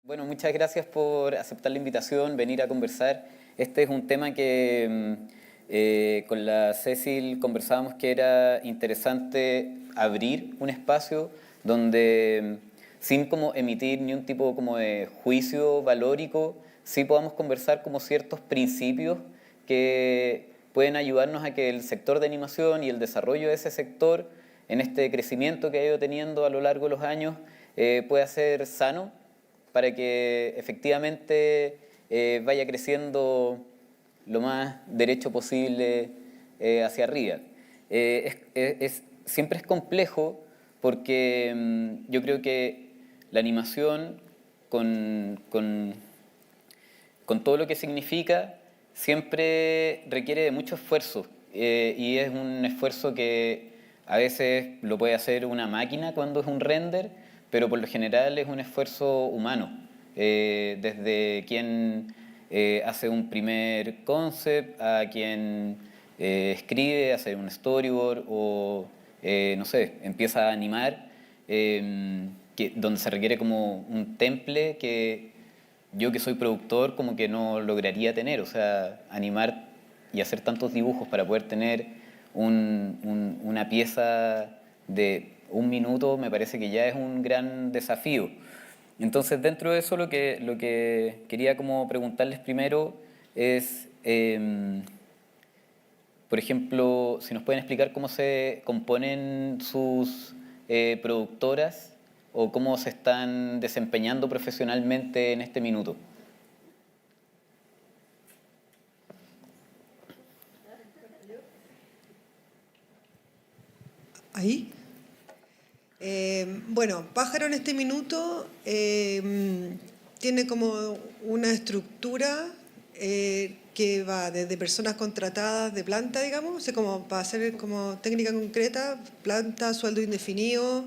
Bueno, muchas gracias por aceptar la invitación, venir a conversar. Este es un tema que con la Cecil conversábamos que era interesante abrir un espacio donde sin como emitir ni un tipo como de juicio valórico, sí podamos conversar como ciertos principios que pueden ayudarnos a que el sector de animación y el desarrollo de ese sector en este crecimiento que ha ido teniendo a lo largo de los años pueda ser sano para que efectivamente vaya creciendo lo más derecho posible hacia arriba. Siempre es complejo porque yo creo que la animación con todo lo que significa siempre requiere de mucho esfuerzo y es un esfuerzo que a veces lo puede hacer una máquina cuando es un render, pero por lo general es un esfuerzo humano, desde quien hace un primer concept a quien escribe, hace un storyboard o, no sé, empieza a animar, donde se requiere como un temple que yo que soy productor como que no lograría tener, o sea, animar y hacer tantos dibujos para poder tener una pieza de un minuto me parece que ya es un gran desafío. Entonces, dentro de eso lo que quería como preguntarles primero es, por ejemplo, si nos pueden explicar cómo se componen sus productoras o cómo se están desempeñando profesionalmente en este minuto. Ahí. Bueno, Pájaro en este minuto tiene como una estructura que va desde personas contratadas de planta, digamos, o sea, como para hacer como técnica concreta, planta, sueldo indefinido,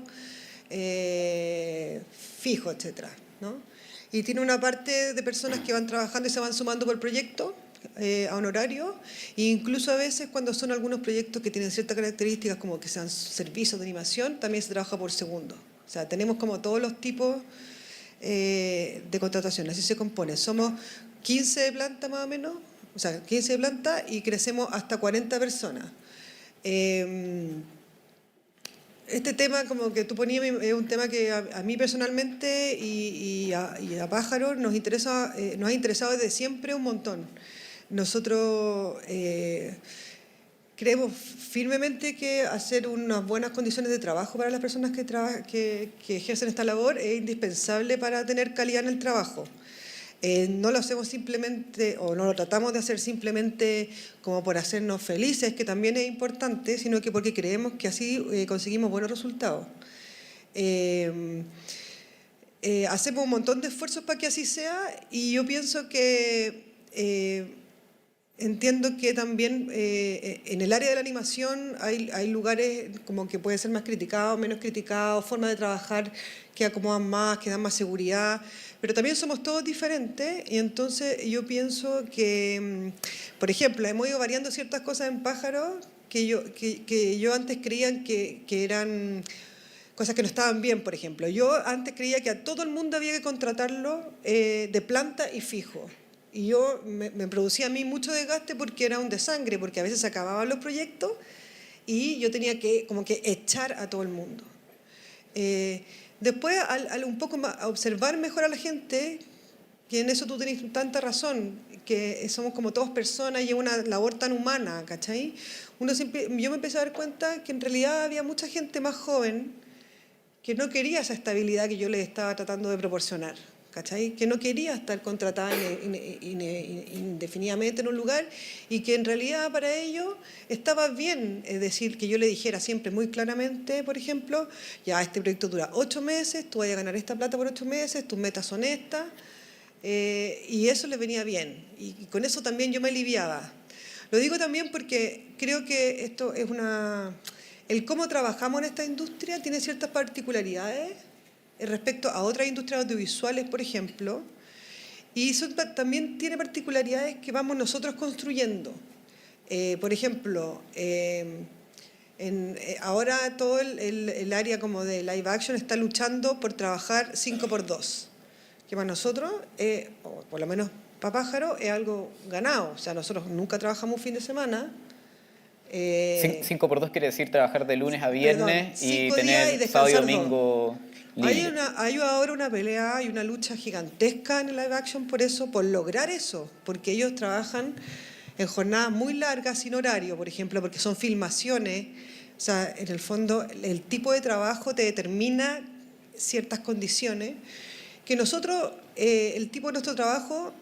fijo, etcétera, ¿no? Y tiene una parte de personas que van trabajando y se van sumando por proyecto a honorario, e incluso a veces cuando son algunos proyectos que tienen ciertas características como que sean servicios de animación, también se trabaja por segundo. O sea, tenemos como todos los tipos de contratación, así se compone. Somos 15 de planta más o menos, o sea, 15 de planta y crecemos hasta 40 personas. Este tema, como que tú ponías, es un tema que a mí personalmente y a Pájaro nos ha interesado desde siempre un montón. Nosotros creemos firmemente que hacer unas buenas condiciones de trabajo para las personas que ejercen esta labor es indispensable para tener calidad en el trabajo. No lo hacemos simplemente, o no lo tratamos de hacer simplemente como por hacernos felices, que también es importante, sino que porque creemos que así conseguimos buenos resultados. Hacemos un montón de esfuerzos para que así sea y yo pienso que entiendo que también en el área de la animación hay lugares como que pueden ser más criticados, menos criticados, formas de trabajar que acomodan más, que dan más seguridad, pero también somos todos diferentes y entonces yo pienso que, por ejemplo, hemos ido variando ciertas cosas en Pájaro que yo antes creían que eran cosas que no estaban bien, por ejemplo. Yo antes creía que a todo el mundo había que contratarlo de planta y fijo. Y yo me producía a mí mucho desgaste porque era un desangre, porque a veces se acababan los proyectos y yo tenía que como que echar a todo el mundo. Después, al un poco más, a observar mejor a la gente, que en eso tú tenés tanta razón, que somos como todos personas y es una labor tan humana, ¿cachai? Yo me empecé a dar cuenta que en realidad había mucha gente más joven que no quería esa estabilidad que yo les estaba tratando de proporcionar, ¿cachai? Que no quería estar contratada indefinidamente en un lugar y que en realidad para ellos estaba bien, es decir, que yo le dijera siempre muy claramente, por ejemplo, ya este proyecto dura 8 meses, tú vas a ganar esta plata por 8 meses, tus metas son estas, y eso les venía bien, y con eso también yo me aliviaba. Lo digo también porque creo que esto es el cómo trabajamos en esta industria tiene ciertas particularidades respecto a otras industrias audiovisuales, por ejemplo, y eso también tiene particularidades que vamos nosotros construyendo. Por ejemplo, ahora todo el área como de live action está luchando por trabajar 5x2. que para nosotros, o por lo menos para Pájaro, es algo ganado. O sea, nosotros nunca trabajamos un fin de semana. 5 por 2 quiere decir trabajar de lunes a Perdón, viernes y 5 días y tener sábado y descansar 2. domingo libre. Hay ahora una pelea y una lucha gigantesca en el live action por eso, por lograr eso, porque ellos trabajan en jornadas muy largas sin horario, por ejemplo, porque son filmaciones. O sea, en el fondo, el tipo de trabajo te determina ciertas condiciones que nosotros, el tipo de nuestro trabajo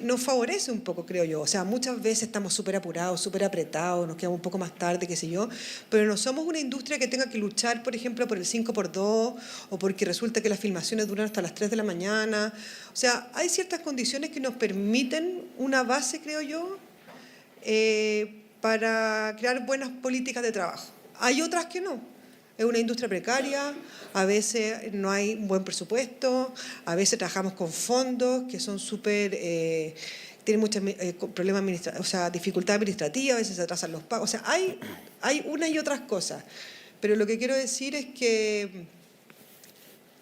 nos favorece un poco, creo yo. O sea, muchas veces estamos súper apurados, súper apretados, nos quedamos un poco más tarde, qué sé yo, pero no somos una industria que tenga que luchar, por ejemplo, por el 5x2 o porque resulta que las filmaciones duran hasta las 3 de la mañana. O sea, hay ciertas condiciones que nos permiten una base, creo yo, para crear buenas políticas de trabajo. Hay otras que no. Es una industria precaria, a veces no hay un buen presupuesto, a veces trabajamos con fondos que son súper, tienen muchos problemas administrativos, o sea, dificultad administrativa, a veces se atrasan los pagos. O sea, hay unas y otras cosas. Pero lo que quiero decir es que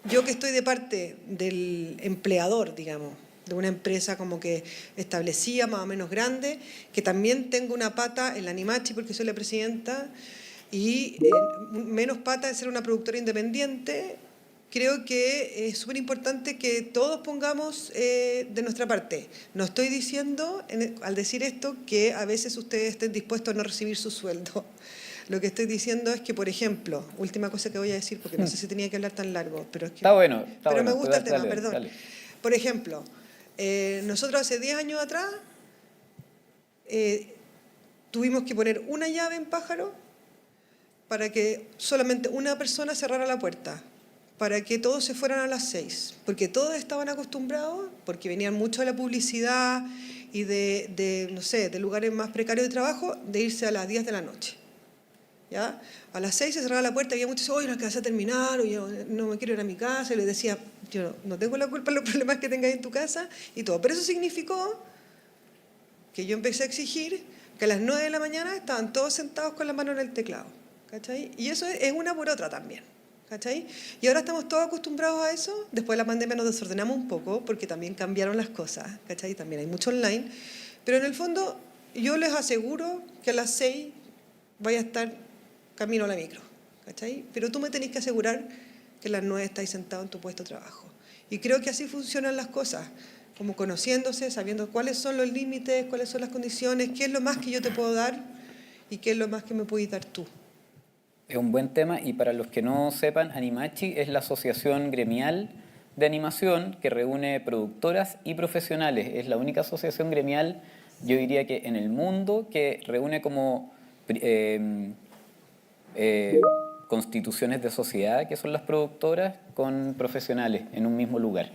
yo que estoy de parte del empleador, digamos, de una empresa como que establecida, más o menos grande, que también tengo una pata en la Animachi porque soy la presidenta, y menos pata de ser una productora independiente, creo que es súper importante que todos pongamos de nuestra parte. No estoy diciendo, al decir esto, que a veces ustedes estén dispuestos a no recibir su sueldo. Lo que estoy diciendo es que, por ejemplo, última cosa que voy a decir, porque no sé si tenía que hablar tan largo, pero es que... Está bueno, pero me gusta el tema, dale, perdón. dale. Por ejemplo, nosotros hace 10 años atrás tuvimos que poner una llave en Pájaro para que solamente una persona cerrara la puerta, para que todos se fueran a las 6, porque todos estaban acostumbrados, porque venían mucho de la publicidad y no sé, de lugares más precarios de trabajo, de irse a las 10 de la noche. ¿Ya? A las 6 se cerraba la puerta, había muchos, hoy no alcancé a terminar, o yo no me quiero ir a mi casa, y les decía, yo no tengo la culpa de los problemas que tengáis en tu casa, y todo. Pero eso significó que yo empecé a exigir que a las 9 de la mañana estaban todos sentados con la mano en el teclado, ¿cachai? Y eso es una por otra también, ¿cachai? Y ahora estamos todos acostumbrados a eso. Después de la pandemia nos desordenamos un poco porque también cambiaron las cosas, ¿cachai? También hay mucho online. Pero en el fondo yo les aseguro que a las 6 vaya a estar camino a la micro, ¿cachai? Pero tú me tenés que asegurar que a las 9 estáis sentado en tu puesto de trabajo. Y creo que así funcionan las cosas, como conociéndose, sabiendo cuáles son los límites, cuáles son las condiciones, qué es lo más que yo te puedo dar y qué es lo más que me puedes dar tú. Es un buen tema y para los que no sepan, Animachi es la asociación gremial de animación que reúne productoras y profesionales. Es la única asociación gremial, yo diría que en el mundo, que reúne como constituciones de sociedad, que son las productoras, con profesionales en un mismo lugar.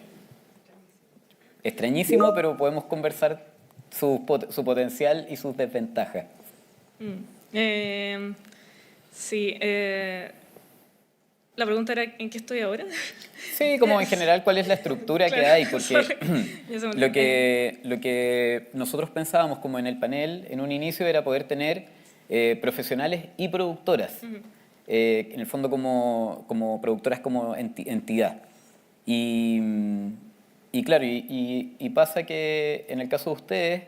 Extrañísimo, pero podemos conversar su potencial y sus desventajas. Sí, la pregunta era ¿en qué estoy ahora? Sí, como en general cuál es la estructura que hay, porque lo que nosotros pensábamos como en el panel en un inicio era poder tener profesionales y productoras, en el fondo como productoras como entidad. Y claro, y pasa que en el caso de ustedes,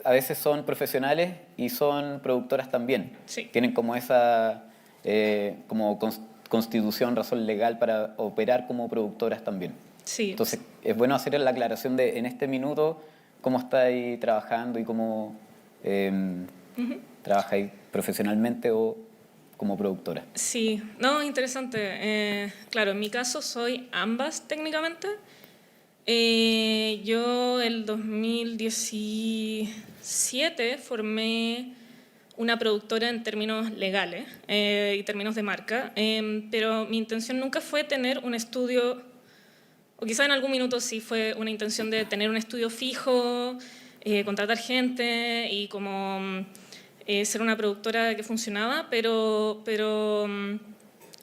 a veces son profesionales y son productoras también. Sí. Tienen como esa como constitución, razón legal para operar como productoras también. Sí. Entonces, es bueno hacer la aclaración de en este minuto cómo estáis trabajando y cómo trabajáis profesionalmente o como productora. Sí, no, interesante. Claro, en mi caso soy ambas técnicamente. Yo el 2017 formé una productora en términos legales y términos de marca, pero mi intención nunca fue tener un estudio, o quizá en algún minuto sí fue una intención de tener un estudio fijo, contratar gente y como ser una productora que funcionaba, pero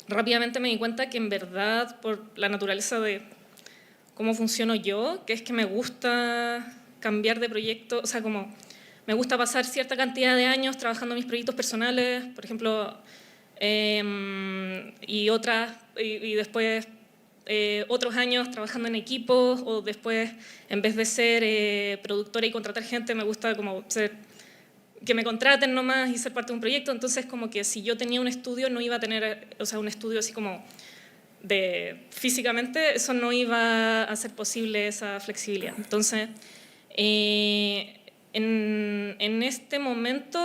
rápidamente me di cuenta que en verdad por la naturaleza de cómo funciono yo, que es que me gusta cambiar de proyecto, o sea, como me gusta pasar cierta cantidad de años trabajando en mis proyectos personales, por ejemplo, y después otros años trabajando en equipos, o después, en vez de ser productora y contratar gente, me gusta como que me contraten nomás y ser parte de un proyecto. Entonces, como que si yo tenía un estudio, no iba a tener, o sea, un estudio así como físicamente, eso no iba a hacer posible esa flexibilidad. Entonces, en este momento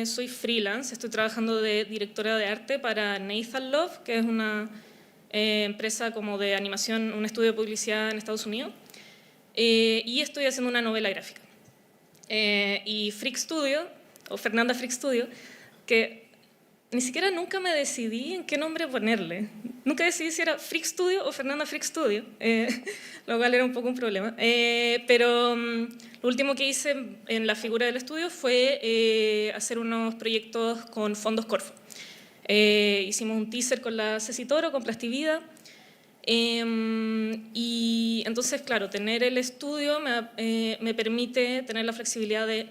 soy freelance, estoy trabajando de directora de arte para Nathan Love, que es una empresa como de animación, un estudio de publicidad en Estados Unidos, y estoy haciendo una novela gráfica. Y Freak Studio, o Fernanda Freak Studio, que ni siquiera nunca me decidí en qué nombre ponerle. Nunca decidí si era Freak Studio o Fernanda Freak Studio, lo cual era un poco un problema. Pero lo último que hice en la figura del estudio fue hacer unos proyectos con fondos Corfo. Hicimos un teaser con la Ceci Toro, con Plastivida. Y entonces, claro, tener el estudio me permite tener la flexibilidad de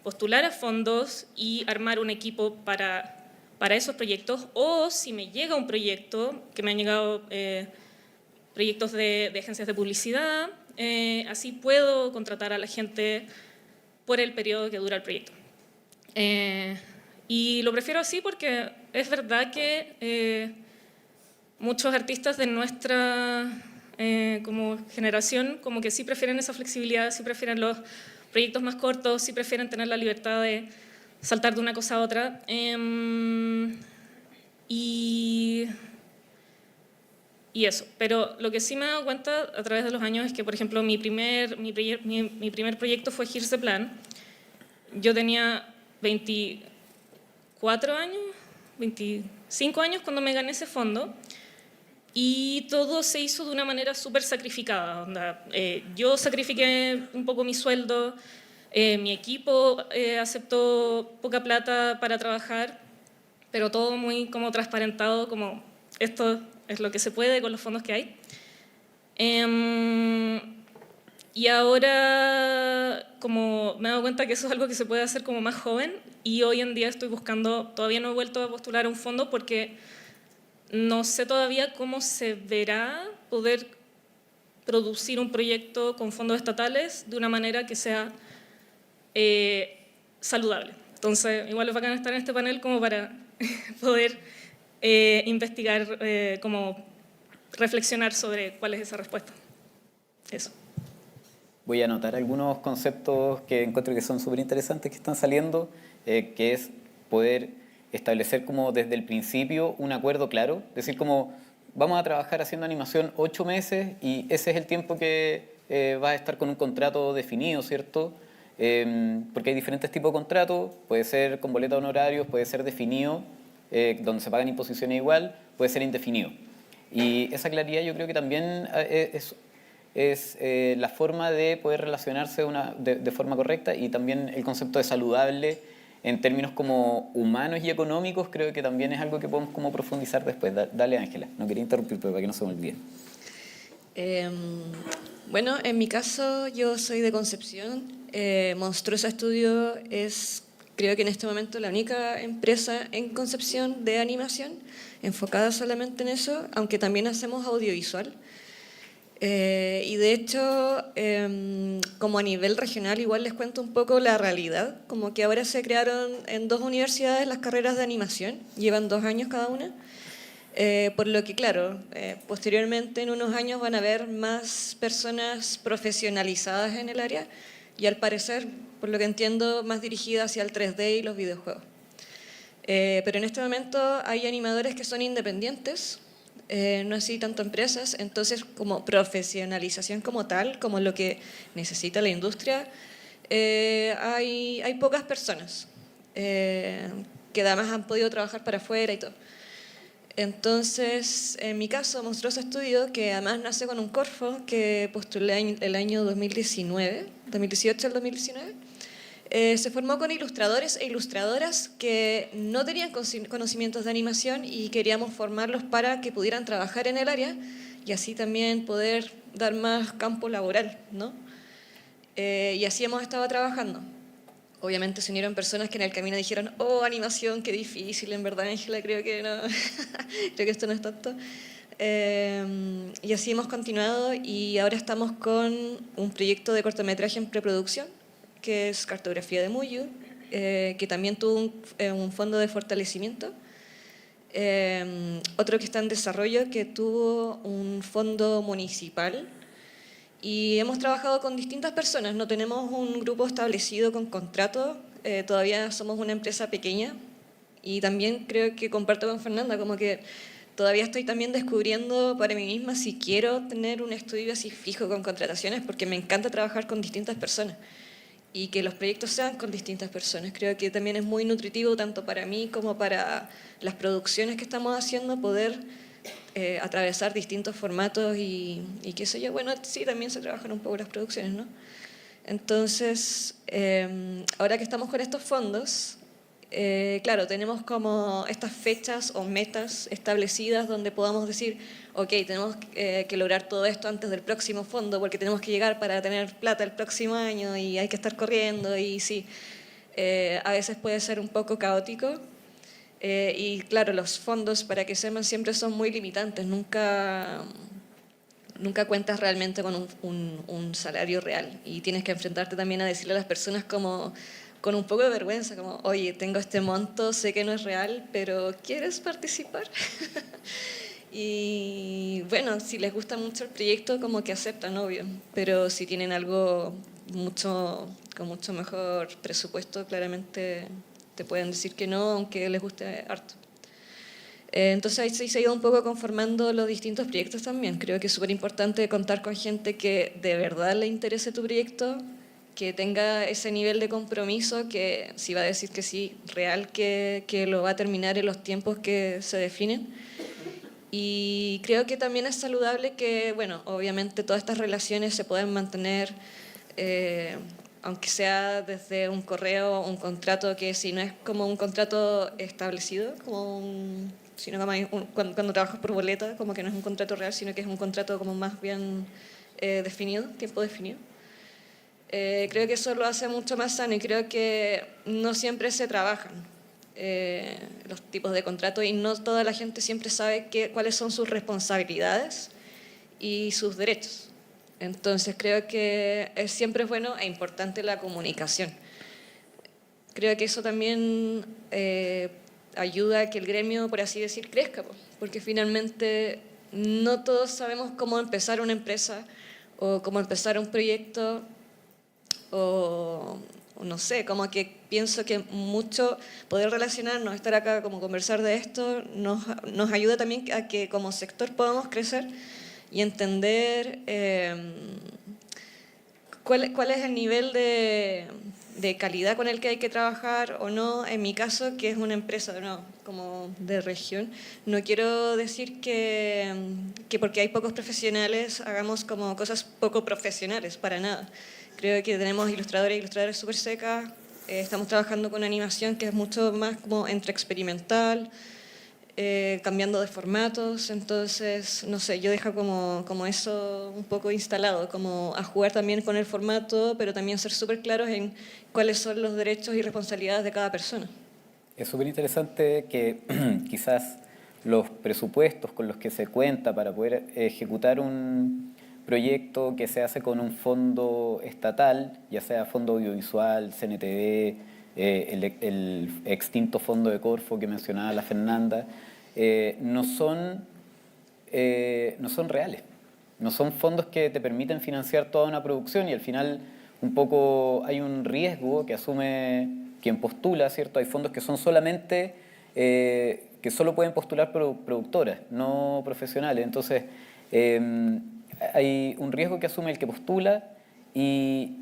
postular a fondos y armar un equipo para esos proyectos, o si me llega un proyecto, que me han llegado proyectos de agencias de publicidad, así puedo contratar a la gente por el periodo que dura el proyecto. Y lo prefiero así porque es verdad que muchos artistas de nuestra como generación como que sí prefieren esa flexibilidad, sí prefieren los proyectos más cortos, sí prefieren tener la libertad de saltar de una cosa a otra. Y eso. Pero lo que sí me he dado cuenta a través de los años es que, por ejemplo, mi primer proyecto fue Here's the Plan. Yo tenía 24 años, 25 años cuando me gané ese fondo. Y todo se hizo de una manera súper sacrificada. Yo sacrifiqué un poco mi sueldo, mi equipo aceptó poca plata para trabajar, pero todo muy como transparentado, como esto es lo que se puede con los fondos que hay. Y ahora como me he dado cuenta que eso es algo que se puede hacer como más joven, y hoy en día estoy buscando, todavía no he vuelto a postular a un fondo porque no sé todavía cómo se verá poder producir un proyecto con fondos estatales de una manera que sea saludable. Entonces, igual es bacán estar en este panel como para poder investigar, como reflexionar sobre cuál es esa respuesta. Eso. Voy a anotar algunos conceptos que encuentro que son súper interesantes que están saliendo, que es poder establecer como desde el principio un acuerdo claro, decir como vamos a trabajar haciendo animación 8 meses y ese es el tiempo que vas a estar con un contrato definido, ¿cierto? Porque hay diferentes tipos de contratos, puede ser con boleta de honorarios, puede ser definido, donde se pagan imposiciones igual, puede ser indefinido. Y esa claridad yo creo que también es la forma de poder relacionarse de forma correcta, y también el concepto de saludable en términos como humanos y económicos creo que también es algo que podemos como profundizar después. Dale, Ángela, no quería interrumpir, pero para que no se me olvide. Bueno, en mi caso yo soy de Concepción. Monstruosa Studio es, creo que en este momento, la única empresa en Concepción de animación enfocada solamente en eso, aunque también hacemos audiovisual. Y de hecho, como a nivel regional, igual les cuento un poco la realidad, como que ahora se crearon en 2 universidades las carreras de animación, llevan 2 años cada una, por lo que claro, posteriormente en unos años van a haber más personas profesionalizadas en el área y al parecer, por lo que entiendo, más dirigidas hacia el 3D y los videojuegos. Pero en este momento hay animadores que son independientes, no así tanto empresas, entonces como profesionalización como tal, como lo que necesita la industria, hay pocas personas que además han podido trabajar para afuera y todo. Entonces, en mi caso, Monstruosa Studio, que además nace con un Corfo que postulé el año 2018 al 2019, se formó con ilustradores e ilustradoras que no tenían conocimientos de animación y queríamos formarlos para que pudieran trabajar en el área y así también poder dar más campo laboral, ¿no? Y así hemos estado trabajando. Obviamente se unieron personas que en el camino dijeron, oh, animación, qué difícil, en verdad, Ángela, creo que no, creo que esto no es tanto. Y así hemos continuado y ahora estamos con un proyecto de cortometraje en preproducción, que es Cartografía de Muyu, que también tuvo un fondo de fortalecimiento. Otro que está en desarrollo, que tuvo un fondo municipal. Y hemos trabajado con distintas personas, no tenemos un grupo establecido con contrato, todavía somos una empresa pequeña. Y también creo que comparto con Fernanda, como que todavía estoy también descubriendo para mí misma si quiero tener un estudio así fijo con contrataciones, porque me encanta trabajar con distintas personas y que los proyectos sean con distintas personas. Creo que también es muy nutritivo tanto para mí como para las producciones que estamos haciendo poder atravesar distintos formatos y qué sé yo. Bueno, sí, también se trabajan un poco las producciones, ¿no? Entonces, ahora que estamos con estos fondos, claro, tenemos como estas fechas o metas establecidas donde podamos decir, ok, tenemos que lograr todo esto antes del próximo fondo porque tenemos que llegar para tener plata el próximo año y hay que estar corriendo y sí, a veces puede ser un poco caótico. Y claro, los fondos, para que sepan, siempre son muy limitantes, nunca cuentas realmente con un salario real y tienes que enfrentarte también a decirle a las personas como con un poco de vergüenza, como, oye, tengo este monto, sé que no es real, pero ¿quieres participar? Y bueno, si les gusta mucho el proyecto, como que aceptan, obvio, pero si tienen algo con mucho mejor presupuesto, claramente te pueden decir que no, aunque les guste harto. Entonces ahí se ha ido un poco conformando los distintos proyectos también. Creo que es súper importante contar con gente que de verdad le interese tu proyecto, que tenga ese nivel de compromiso, que si va a decir que sí, real, que lo va a terminar en los tiempos que se definen. Y creo que también es saludable que, bueno, obviamente todas estas relaciones se pueden mantener, aunque sea desde un correo, un contrato que si no es como un contrato establecido, sino como cuando trabajas por boleta, como que no es un contrato real, sino que es un contrato como más bien definido, tiempo definido. Creo que eso lo hace mucho más sano y creo que no siempre se trabajan los tipos de contratos y no toda la gente siempre sabe cuáles son sus responsabilidades y sus derechos. Entonces creo que siempre es bueno e importante la comunicación. Creo que eso también ayuda a que el gremio, por así decir, crezca, porque finalmente no todos sabemos cómo empezar una empresa o cómo empezar un proyecto o no sé, como que pienso que mucho poder relacionarnos, estar acá, como conversar de esto, nos ayuda también a que como sector podamos crecer y entender cuál es el nivel de calidad con el que hay que trabajar o no. En mi caso, que es una empresa como de región, no quiero decir que porque hay pocos profesionales hagamos como cosas poco profesionales, para nada. Creo que tenemos ilustradores y ilustradoras súper secas, estamos trabajando con animación que es mucho más como entre experimental, cambiando de formatos, entonces, no sé, yo dejo como eso un poco instalado, como a jugar también con el formato, pero también ser súper claros en cuáles son los derechos y responsabilidades de cada persona. Es súper interesante que quizás los presupuestos con los que se cuenta para poder ejecutar un proyecto que se hace con un fondo estatal, ya sea Fondo Audiovisual, CNTV, el extinto Fondo de Corfo que mencionaba la Fernanda, no son reales. No son fondos que te permiten financiar toda una producción y al final un poco hay un riesgo que asume quien postula, ¿cierto? Hay fondos que son solamente, que solo pueden postular productoras, no profesionales. Entonces, hay un riesgo que asume el que postula y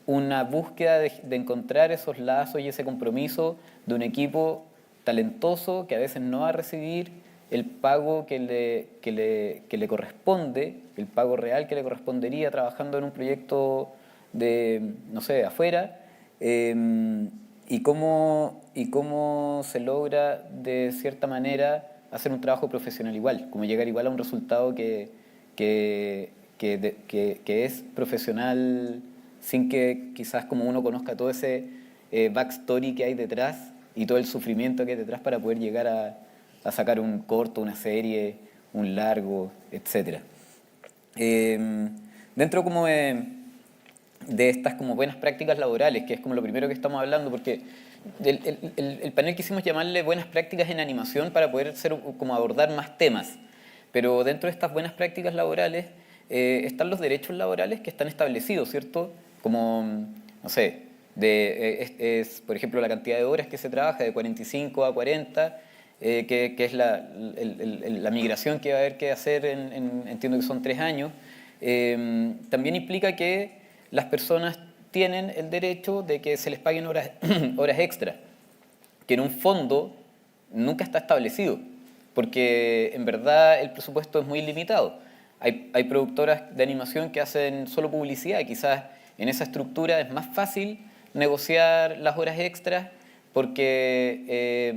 una búsqueda de encontrar esos lazos y ese compromiso de un equipo talentoso que a veces no va a recibir el pago que le corresponde, el pago real que le correspondería trabajando en un proyecto de, no sé, afuera, y cómo se logra de cierta manera hacer un trabajo profesional igual, como llegar igual a un resultado que es profesional sin que quizás como uno conozca todo ese backstory que hay detrás y todo el sufrimiento que hay detrás para poder llegar a sacar un corto, una serie, un largo, etc. Dentro como de estas como buenas prácticas laborales, que es como lo primero que estamos hablando, porque el panel quisimos llamarle buenas prácticas en animación para poder como abordar más temas, pero dentro de estas buenas prácticas laborales están los derechos laborales que están establecidos, ¿cierto? Como, no sé, por ejemplo, la cantidad de horas que se trabaja de 45 a 40, que es la migración que va a haber que hacer, entiendo que son 3 años. También implica que las personas tienen el derecho de que se les paguen horas extra, que en un fondo nunca está establecido, porque en verdad el presupuesto es muy limitado. Hay productoras de animación que hacen solo publicidad, y quizás en esa estructura es más fácil negociar las horas extras porque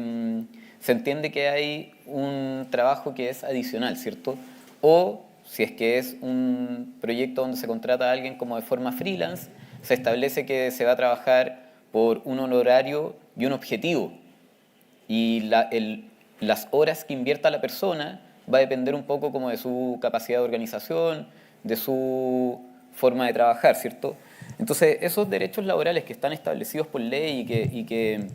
se entiende que hay un trabajo que es adicional, ¿cierto? O si es que es un proyecto donde se contrata a alguien como de forma freelance, se establece que se va a trabajar por un honorario y un objetivo. Y las horas que invierta la persona va a depender un poco como de su capacidad de organización, de su forma de trabajar, ¿cierto? Entonces, esos derechos laborales que están establecidos por ley y que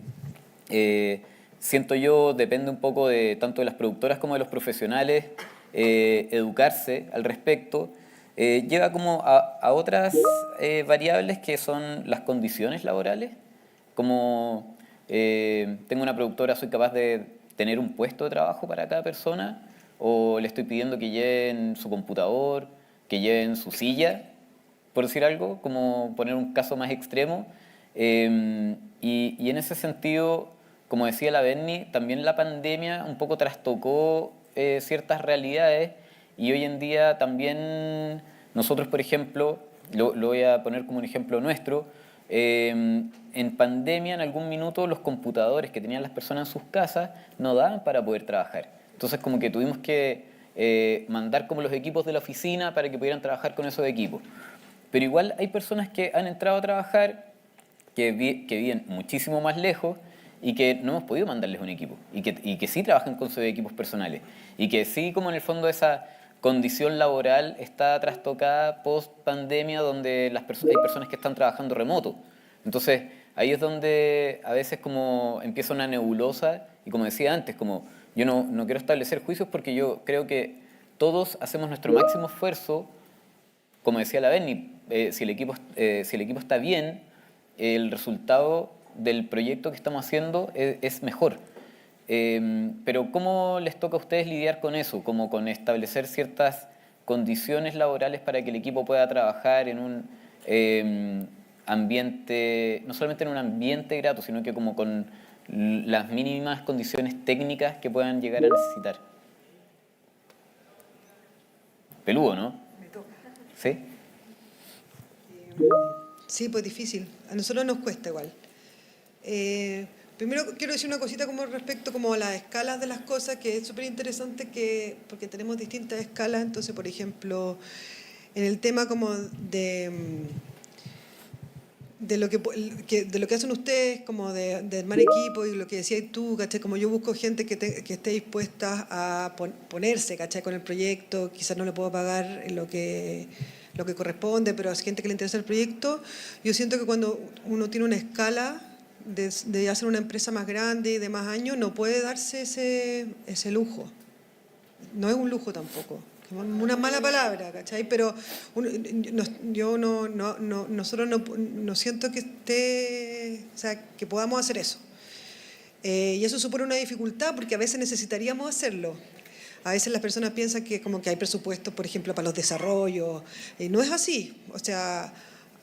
siento yo depende un poco de tanto de las productoras como de los profesionales educarse al respecto, lleva como a otras variables que son las condiciones laborales, como tengo una productora, soy capaz de tener un puesto de trabajo para cada persona, o le estoy pidiendo que lleven su computador, que lleven su silla, por decir algo, como poner un caso más extremo. Y en ese sentido, como decía la Berni, también la pandemia un poco trastocó ciertas realidades, y hoy en día también nosotros, por ejemplo, lo voy a poner como un ejemplo nuestro, en pandemia en algún minuto los computadores que tenían las personas en sus casas no daban para poder trabajar. Entonces como que tuvimos que mandar como los equipos de la oficina para que pudieran trabajar con esos equipos. Pero igual hay personas que han entrado a trabajar que viven muchísimo más lejos y que no hemos podido mandarles un equipo, y que sí trabajan con sus equipos personales, y que sí, como en el fondo esa condición laboral está trastocada post pandemia, donde hay personas que están trabajando remoto. Entonces ahí es donde a veces como empieza una nebulosa, y como decía antes, como yo no quiero establecer juicios porque yo creo que todos hacemos nuestro máximo esfuerzo, como decía la Berni, si el equipo está bien, el resultado del proyecto que estamos haciendo es mejor. Pero ¿cómo les toca a ustedes lidiar con eso? Como con establecer ciertas condiciones laborales para que el equipo pueda trabajar en un ambiente, no solamente en un ambiente grato, sino que como con las mínimas condiciones técnicas que puedan llegar a necesitar. Peludo, ¿no? Me toca. ¿Sí? Sí, pues difícil. A nosotros nos cuesta igual. Primero quiero decir una cosita como respecto como a las escalas de las cosas, que es súper interesante porque tenemos distintas escalas. Entonces, por ejemplo, en el tema como de lo que hacen ustedes, como de armar equipo, y lo que decías tú, ¿cachai? Como yo busco gente que esté dispuesta a ponerse, ¿cachai? Con el proyecto, quizás no le puedo pagar lo que corresponde, pero es gente que le interesa el proyecto. Yo siento que cuando uno tiene una escala de hacer una empresa más grande y de más años, no puede darse ese lujo. No es un lujo tampoco. Una mala palabra, ¿cachai? Pero nosotros no siento que podamos hacer eso. Y eso supone una dificultad porque a veces necesitaríamos hacerlo. A veces las personas piensan que como que hay presupuestos, por ejemplo, para los desarrollos. Y no es así. O sea,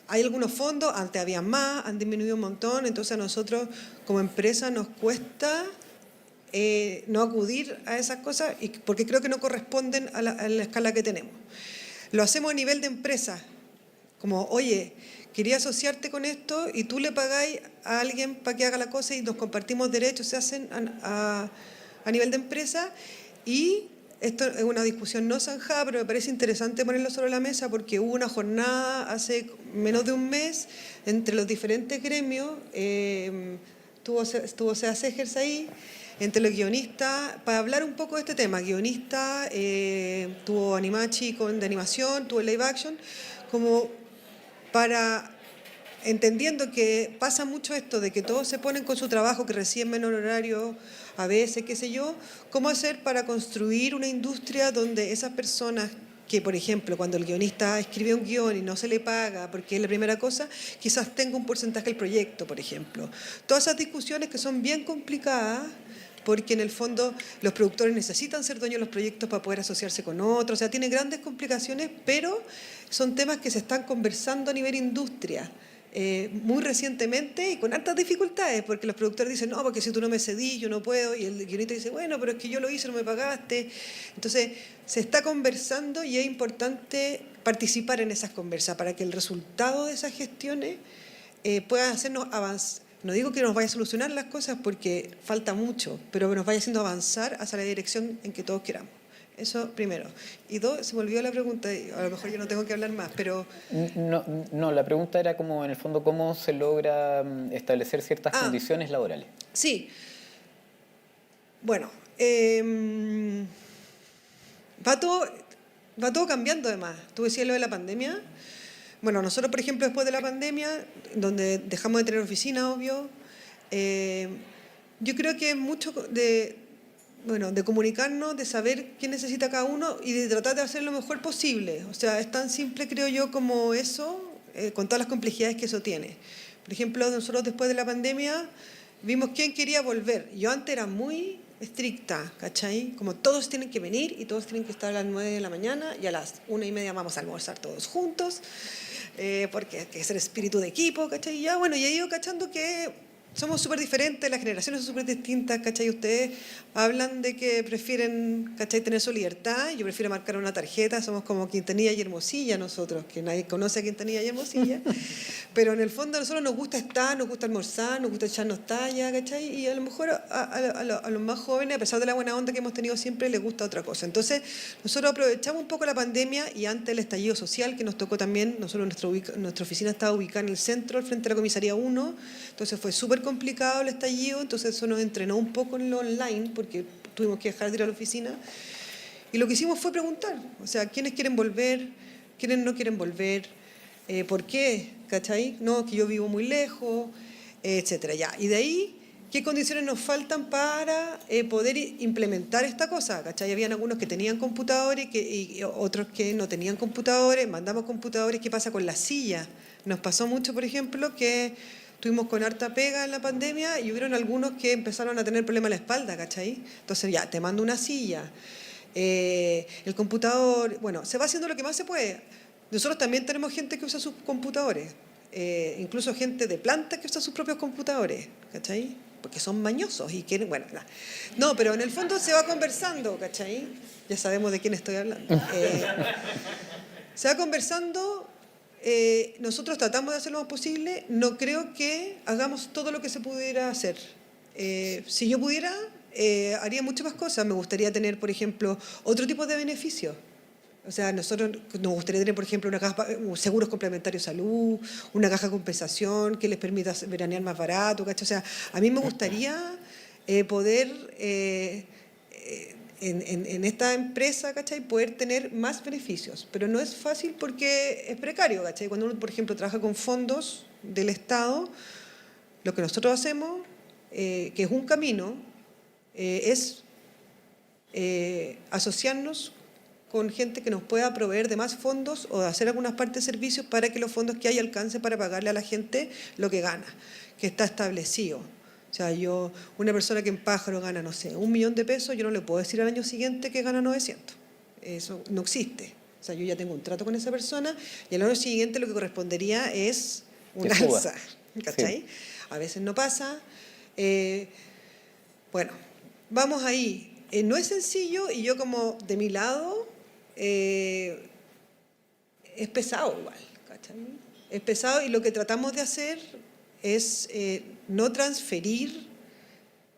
hay algunos fondos, antes había más, han disminuido un montón. Entonces a nosotros como empresa nos cuesta no acudir a esas cosas porque creo que no corresponden a la escala que tenemos. Lo hacemos a nivel de empresa, como, oye, quería asociarte con esto y tú le pagáis a alguien para que haga la cosa y nos compartimos derechos, se hacen a nivel de empresa. Y esto es una discusión no zanjada, pero me parece interesante ponerlo sobre la mesa porque hubo una jornada hace menos de un mes entre los diferentes gremios, estuvo Sea Segers ahí, entre los guionistas, para hablar un poco de este tema. Guionista, tuvo Animachi de animación, tuvo live action, como para, entendiendo que pasa mucho esto de que todos se ponen con su trabajo, que reciben menor horario, a veces, qué sé yo, cómo hacer para construir una industria donde esas personas que, por ejemplo, cuando el guionista escribe un guión y no se le paga porque es la primera cosa, quizás tenga un porcentaje del proyecto, por ejemplo. Todas esas discusiones que son bien complicadas, porque en el fondo los productores necesitan ser dueños de los proyectos para poder asociarse con otros, o sea, tiene grandes complicaciones, pero son temas que se están conversando a nivel industria. Muy recientemente y con altas dificultades, porque los productores dicen, no, porque si tú no me cedís, yo no puedo, y el guionista dice, bueno, pero es que yo lo hice, no me pagaste. Entonces, se está conversando y es importante participar en esas conversas para que el resultado de esas gestiones pueda hacernos avanzar. No digo que nos vaya a solucionar las cosas porque falta mucho, pero nos vaya haciendo avanzar hacia la dirección en que todos queramos. Eso primero. Y dos, se me olvidó la pregunta, y a lo mejor yo no tengo que hablar más, pero... No, la pregunta era como, en el fondo, ¿cómo se logra establecer ciertas condiciones laborales? Sí. Bueno, va todo cambiando además. Tú decías lo de la pandemia. Bueno, nosotros, por ejemplo, después de la pandemia, donde dejamos de tener oficina, obvio, yo creo que es mucho de comunicarnos, de saber qué necesita cada uno y de tratar de hacer lo mejor posible. O sea, es tan simple, creo yo, como eso, con todas las complejidades que eso tiene. Por ejemplo, nosotros después de la pandemia vimos quién quería volver. Yo antes era muy estricta, ¿cachai? Como todos tienen que venir y todos tienen que estar a las 9 de la mañana y a las 1:30 vamos a almorzar todos juntos, porque hay que ser espíritu de equipo, ¿cachai? Y ya, bueno, y he ido cachando que somos súper diferentes, las generaciones son súper distintas, ¿cachai? Ustedes hablan de que prefieren, ¿cachai?, tener su libertad, yo prefiero marcar una tarjeta, somos como Quintanilla y Hermosilla nosotros, que nadie conoce a Quintanilla y Hermosilla, pero en el fondo a nosotros nos gusta estar, nos gusta almorzar, nos gusta echarnos talla, ¿cachai? Y a lo mejor a los más jóvenes, a pesar de la buena onda que hemos tenido siempre, les gusta otra cosa. Entonces, nosotros aprovechamos un poco la pandemia y antes el estallido social que nos tocó también, nosotros nuestra oficina estaba ubicada en el centro, al frente de la comisaría 1, entonces fue súper complicado el estallido, entonces eso nos entrenó un poco en lo online, porque tuvimos que dejar de ir a la oficina. Y lo que hicimos fue preguntar, o sea, ¿quiénes quieren volver? ¿Quiénes no quieren volver? ¿Por qué? ¿Cachai? No, que yo vivo muy lejos, etcétera. Ya. Y de ahí, ¿qué condiciones nos faltan para poder implementar esta cosa? ¿Cachai? Habían algunos que tenían computadores y otros que no tenían computadores, mandamos computadores. ¿Qué pasa con las sillas? Nos pasó mucho, por ejemplo, que estuvimos con harta pega en la pandemia y hubieron algunos que empezaron a tener problemas en la espalda, ¿cachai? Entonces ya, te mando una silla, el computador, bueno, se va haciendo lo que más se puede. Nosotros también tenemos gente que usa sus computadores, incluso gente de planta que usa sus propios computadores, ¿cachai? Porque son mañosos y quieren, bueno, no, pero en el fondo se va conversando, ¿cachai? Ya sabemos de quién estoy hablando. Se va conversando. Nosotros tratamos de hacer lo más posible, no creo que hagamos todo lo que se pudiera hacer. Si yo pudiera, haría muchas más cosas. Me gustaría tener, por ejemplo, otro tipo de beneficios. O sea, nosotros nos gustaría tener, por ejemplo, una caja, seguros complementarios de salud, una caja de compensación que les permita veranear más barato, ¿cachai? O sea, a mí me gustaría poder... en esta empresa, ¿cachai?, poder tener más beneficios, pero no es fácil porque es precario, ¿cachai? Cuando uno, por ejemplo, trabaja con fondos del Estado, lo que nosotros hacemos, que es un camino, es asociarnos con gente que nos pueda proveer de más fondos o de hacer algunas partes de servicios para que los fondos que hay alcancen para pagarle a la gente lo que gana, que está establecido. O sea, una persona que en Pájaro gana, no sé, 1 millón de pesos, yo no le puedo decir al año siguiente que gana 900. Eso no existe. O sea, yo ya tengo un trato con esa persona y al año siguiente lo que correspondería es una alza. ¿Cachai? Sí. A veces no pasa. Bueno, vamos ahí. No es sencillo y yo como de mi lado es pesado igual. ¿Cachai? Es pesado y lo que tratamos de hacer es no transferir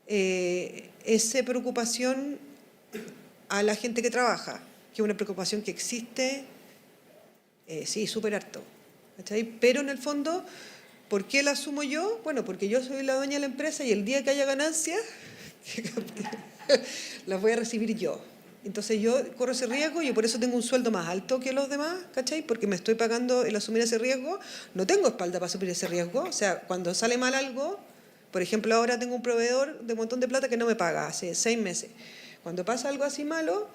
esa preocupación a la gente que trabaja, que es una preocupación que existe, sí, súper harto, ¿cachai? Pero en el fondo, ¿por qué la asumo yo? Bueno, porque yo soy la dueña de la empresa y el día que haya ganancias, las voy a recibir yo. Entonces yo corro ese riesgo y por eso tengo un sueldo más alto que los demás, ¿cachai? Porque me estoy pagando el asumir ese riesgo, no tengo espalda para asumir ese riesgo. O sea, cuando sale mal algo, por ejemplo, ahora tengo un proveedor de un montón de plata que no me paga hace 6 meses. Cuando pasa algo así malo,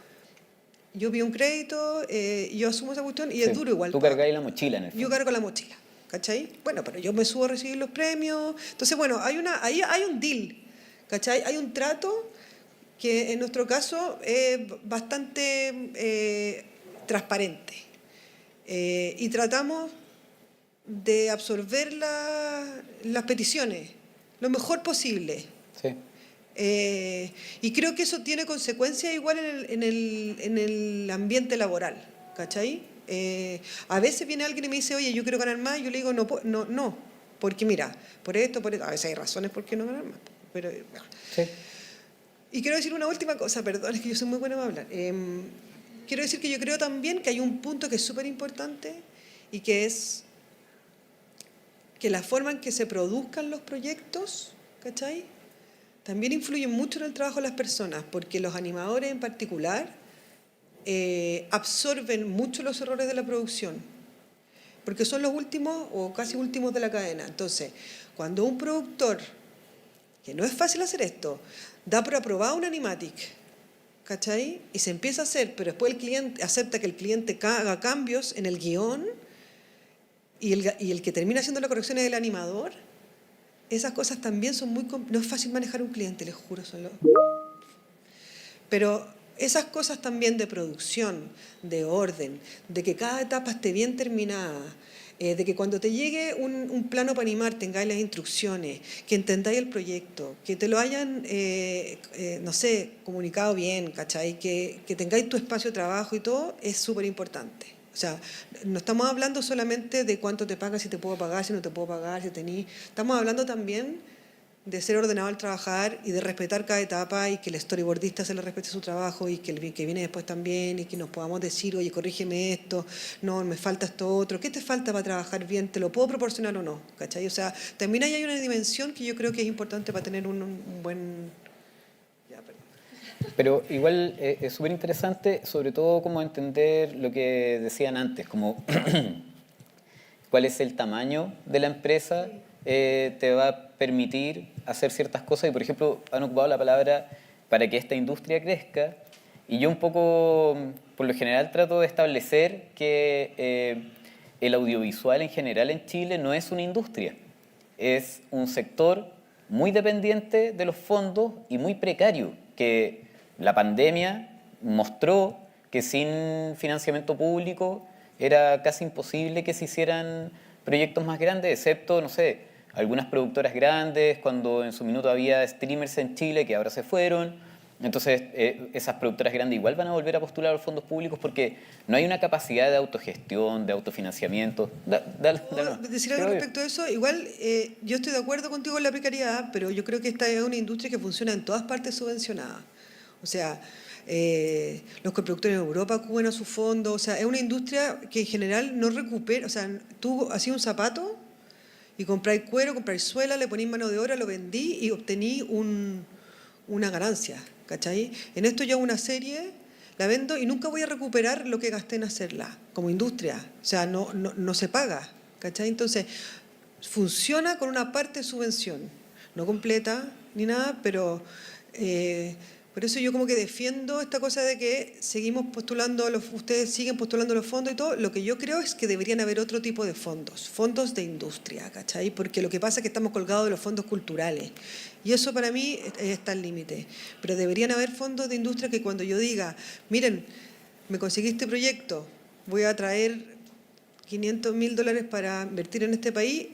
yo pido un crédito, yo asumo esa cuestión y es duro igual. Tú cargáis la mochila en el fondo. Yo cargo la mochila, ¿cachai? Bueno, pero yo me subo a recibir los premios. Entonces, bueno, ahí hay un deal, ¿cachai? Hay un trato que en nuestro caso es bastante transparente. Y tratamos de absorber las peticiones lo mejor posible. Sí. Y creo que eso tiene consecuencias igual en el ambiente laboral, ¿cachai? A veces viene alguien y me dice, oye, yo quiero ganar más, y yo le digo, no, porque mira, por esto, a veces hay razones por qué no ganar más, pero... Sí. Y quiero decir una última cosa, perdón, es que yo soy muy buena para hablar. Quiero decir que yo creo también que hay un punto que es súper importante y que es que la forma en que se produzcan los proyectos, ¿cachai? También influye mucho en el trabajo de las personas, porque los animadores en particular absorben mucho los errores de la producción, porque son los últimos o casi últimos de la cadena. Entonces, cuando un productor, que no es fácil hacer esto, da por aprobado un animatic, ¿cachai? Y se empieza a hacer, pero después el cliente acepta que el cliente haga cambios en el guión y el que termina haciendo la corrección es el animador. Esas cosas también son no es fácil manejar un cliente, les juro. Pero esas cosas también de producción, de orden, de que cada etapa esté bien terminada, de que cuando te llegue un plano para animar tengáis las instrucciones, que entendáis el proyecto, que te lo hayan, no sé, comunicado bien, ¿cachai? Que tengáis tu espacio de trabajo y todo, es súper importante. O sea, no estamos hablando solamente de cuánto te pagan, si te puedo pagar, si no te puedo pagar, si tenís... Estamos hablando también de ser ordenado al trabajar y de respetar cada etapa y que el storyboardista se le respete su trabajo y que el que viene después también y que nos podamos decir, oye, corrígeme esto, no, me falta esto otro, ¿qué te falta para trabajar bien? ¿Te lo puedo proporcionar o no? ¿Cachai? O sea, también ahí hay una dimensión que yo creo que es importante para tener un buen... Pero igual es súper interesante, sobre todo como entender lo que decían antes, como cuál es el tamaño de la empresa, te va a permitir hacer ciertas cosas. Y por ejemplo, han ocupado la palabra para que esta industria crezca. Y yo un poco, por lo general, trato de establecer que el audiovisual en general en Chile no es una industria, es un sector muy dependiente de los fondos y muy precario, que la pandemia mostró que sin financiamiento público era casi imposible que se hicieran proyectos más grandes, excepto, no sé, algunas productoras grandes, cuando en su minuto había streamers en Chile que ahora se fueron. Entonces, esas productoras grandes igual van a volver a postular a los fondos públicos porque no hay una capacidad de autogestión, de autofinanciamiento. Decir algo respecto a eso, igual yo estoy de acuerdo contigo en la precariedad, pero yo creo que esta es una industria que funciona en todas partes subvencionada. O sea, los coproductores en Europa acuden a su fondo, o sea, es una industria que en general no recupera, o sea, tú hacías un zapato y compráis cuero, compráis suela, le ponéis mano de obra, lo vendí y obtení una ganancia, ¿cachai? En esto yo hago una serie, la vendo y nunca voy a recuperar lo que gasté en hacerla, como industria, o sea, no se paga, ¿cachai? Entonces, funciona con una parte de subvención, no completa ni nada, pero... por eso yo como que defiendo esta cosa de que seguimos postulando, ustedes siguen postulando los fondos y todo. Lo que yo creo es que deberían haber otro tipo de fondos de industria, ¿cachai? Porque lo que pasa es que estamos colgados de los fondos culturales. Y eso para mí está al límite. Pero deberían haber fondos de industria que cuando yo diga, miren, me conseguí este proyecto, voy a traer $500.000 para invertir en este país,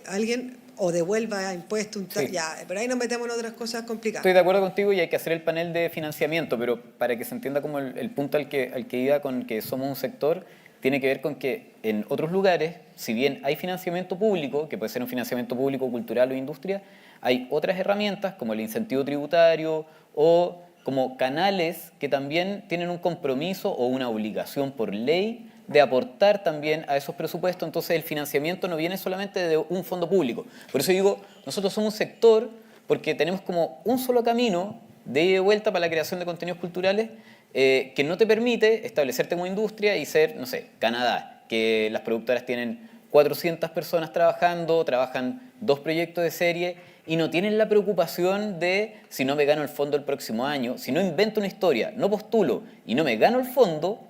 alguien... o devuelva impuestos, sí. Ya, pero ahí nos metemos en otras cosas complicadas. Estoy de acuerdo contigo y hay que hacer el panel de financiamiento, pero para que se entienda como el punto al que iba con que somos un sector, tiene que ver con que en otros lugares, si bien hay financiamiento público, que puede ser un financiamiento público cultural o industria, hay otras herramientas como el incentivo tributario o como canales que también tienen un compromiso o una obligación por ley de aportar también a esos presupuestos. Entonces el financiamiento no viene solamente de un fondo público. Por eso digo, nosotros somos un sector porque tenemos como un solo camino de ida y vuelta para la creación de contenidos culturales que no te permite establecerte como industria y ser, no sé, Canadá, que las productoras tienen 400 personas trabajando, trabajan 2 proyectos de serie y no tienen la preocupación de si no me gano el fondo el próximo año, si no invento una historia, no postulo y no me gano el fondo,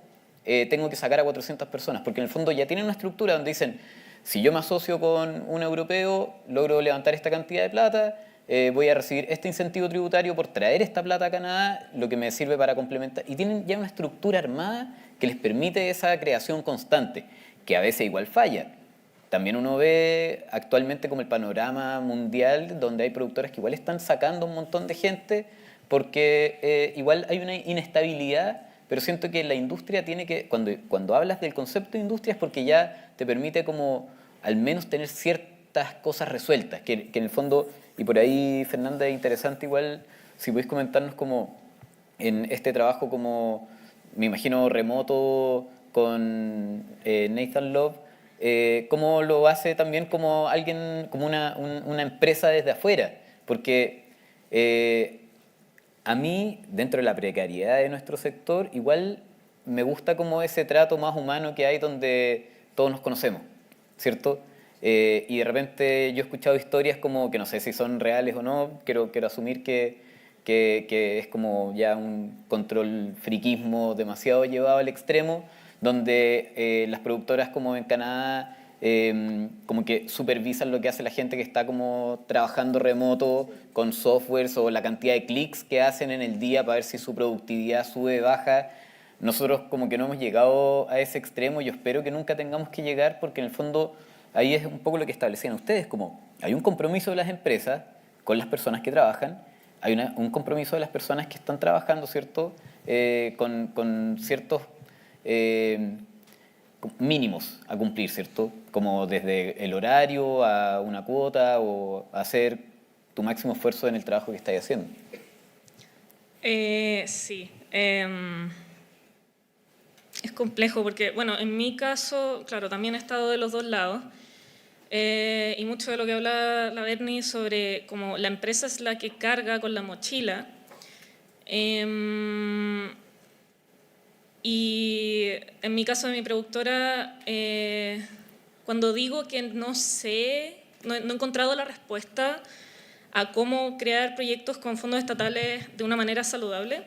tengo que sacar a 400 personas, porque en el fondo ya tienen una estructura donde dicen, si yo me asocio con un europeo, logro levantar esta cantidad de plata, voy a recibir este incentivo tributario por traer esta plata a Canadá, lo que me sirve para complementar. Y tienen ya una estructura armada que les permite esa creación constante, que a veces igual falla. También uno ve actualmente como el panorama mundial donde hay productoras que igual están sacando un montón de gente porque igual hay una inestabilidad, pero siento que la industria tiene que, cuando hablas del concepto de industria es porque ya te permite como al menos tener ciertas cosas resueltas, que en el fondo, y por ahí Fernanda es interesante igual, si podéis comentarnos como en este trabajo como, me imagino, remoto con Nathan Love, cómo lo hace también como alguien, como una empresa desde afuera, porque a mí, dentro de la precariedad de nuestro sector, igual me gusta como ese trato más humano que hay donde todos nos conocemos, ¿cierto? Y de repente yo he escuchado historias como que no sé si son reales o no, quiero asumir que es como ya un control friquismo demasiado llevado al extremo, donde las productoras como en Canadá como que supervisan lo que hace la gente que está como trabajando remoto con softwares o la cantidad de clics que hacen en el día para ver si su productividad sube, baja. Nosotros como que no hemos llegado a ese extremo, yo espero que nunca tengamos que llegar porque en el fondo ahí es un poco lo que establecían ustedes, como hay un compromiso de las empresas con las personas que trabajan, hay un compromiso de las personas que están trabajando, ¿cierto? Con ciertos mínimos a cumplir, ¿cierto? Como desde el horario a una cuota o hacer tu máximo esfuerzo en el trabajo que estás haciendo. Sí. Es complejo porque, bueno, en mi caso, claro, también he estado de los dos lados. Y mucho de lo que habla la Berni sobre cómo la empresa es la que carga con la mochila. Y en mi caso de mi productora, cuando digo que no sé, no he encontrado la respuesta a cómo crear proyectos con fondos estatales de una manera saludable,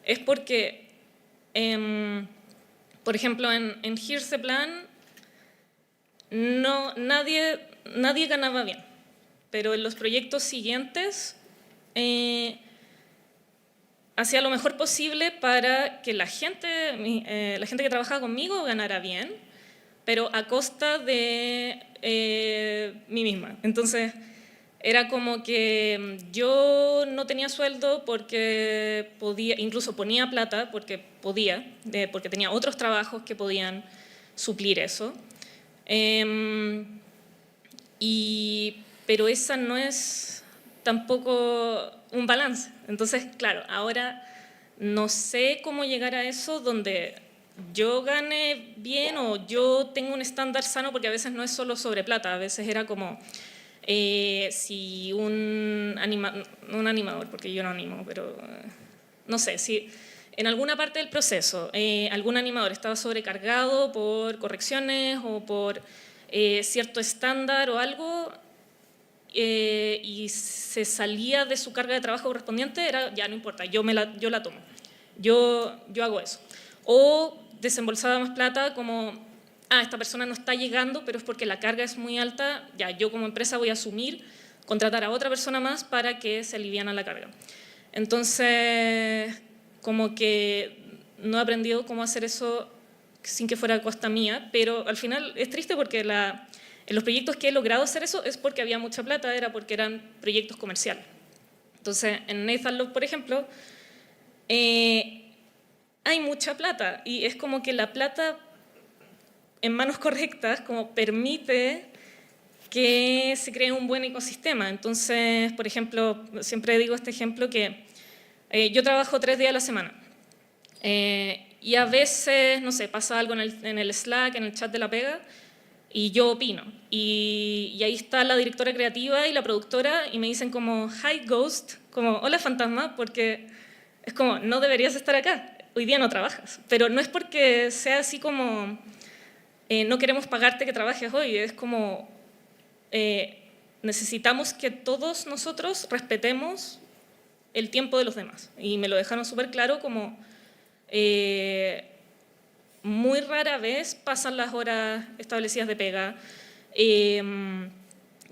es porque, por ejemplo, en Here's the Plan, nadie ganaba bien, pero en los proyectos siguientes hacía lo mejor posible para que la gente que trabajaba conmigo ganara bien, pero a costa de mí misma. Entonces, era como que yo no tenía sueldo porque podía, incluso ponía plata porque podía, porque tenía otros trabajos que podían suplir eso. Pero esa no es tampoco un balance. Entonces, claro, ahora no sé cómo llegar a eso donde yo gane bien o yo tengo un estándar sano, porque a veces no es solo sobre plata, a veces era como si un animador, porque yo no animo, pero no sé, si en alguna parte del proceso algún animador estaba sobrecargado por correcciones o por cierto estándar o algo, y se salía de su carga de trabajo correspondiente, era ya no importa, yo la tomo, yo hago eso. O desembolsaba más plata como, esta persona no está llegando, pero es porque la carga es muy alta, ya yo como empresa voy a asumir, contratar a otra persona más para que se aliviane la carga. Entonces, como que no he aprendido cómo hacer eso sin que fuera a costa mía, pero al final es triste porque en los proyectos que he logrado hacer eso es porque había mucha plata, era porque eran proyectos comerciales. Entonces, en Nathan Love, por ejemplo, hay mucha plata y es como que la plata en manos correctas como permite que se cree un buen ecosistema. Entonces, por ejemplo, siempre digo este ejemplo que yo trabajo 3 días a la semana y a veces, no sé, pasa algo en el Slack, en el chat de la pega, y yo opino. Y ahí está la directora creativa y la productora y me dicen como, hi Ghost, como, hola fantasma, porque es como, no deberías estar acá, hoy día no trabajas. Pero no es porque sea así como, no queremos pagarte que trabajes hoy, es como, necesitamos que todos nosotros respetemos el tiempo de los demás. Y me lo dejaron súper claro como, muy rara vez pasan las horas establecidas de pega, y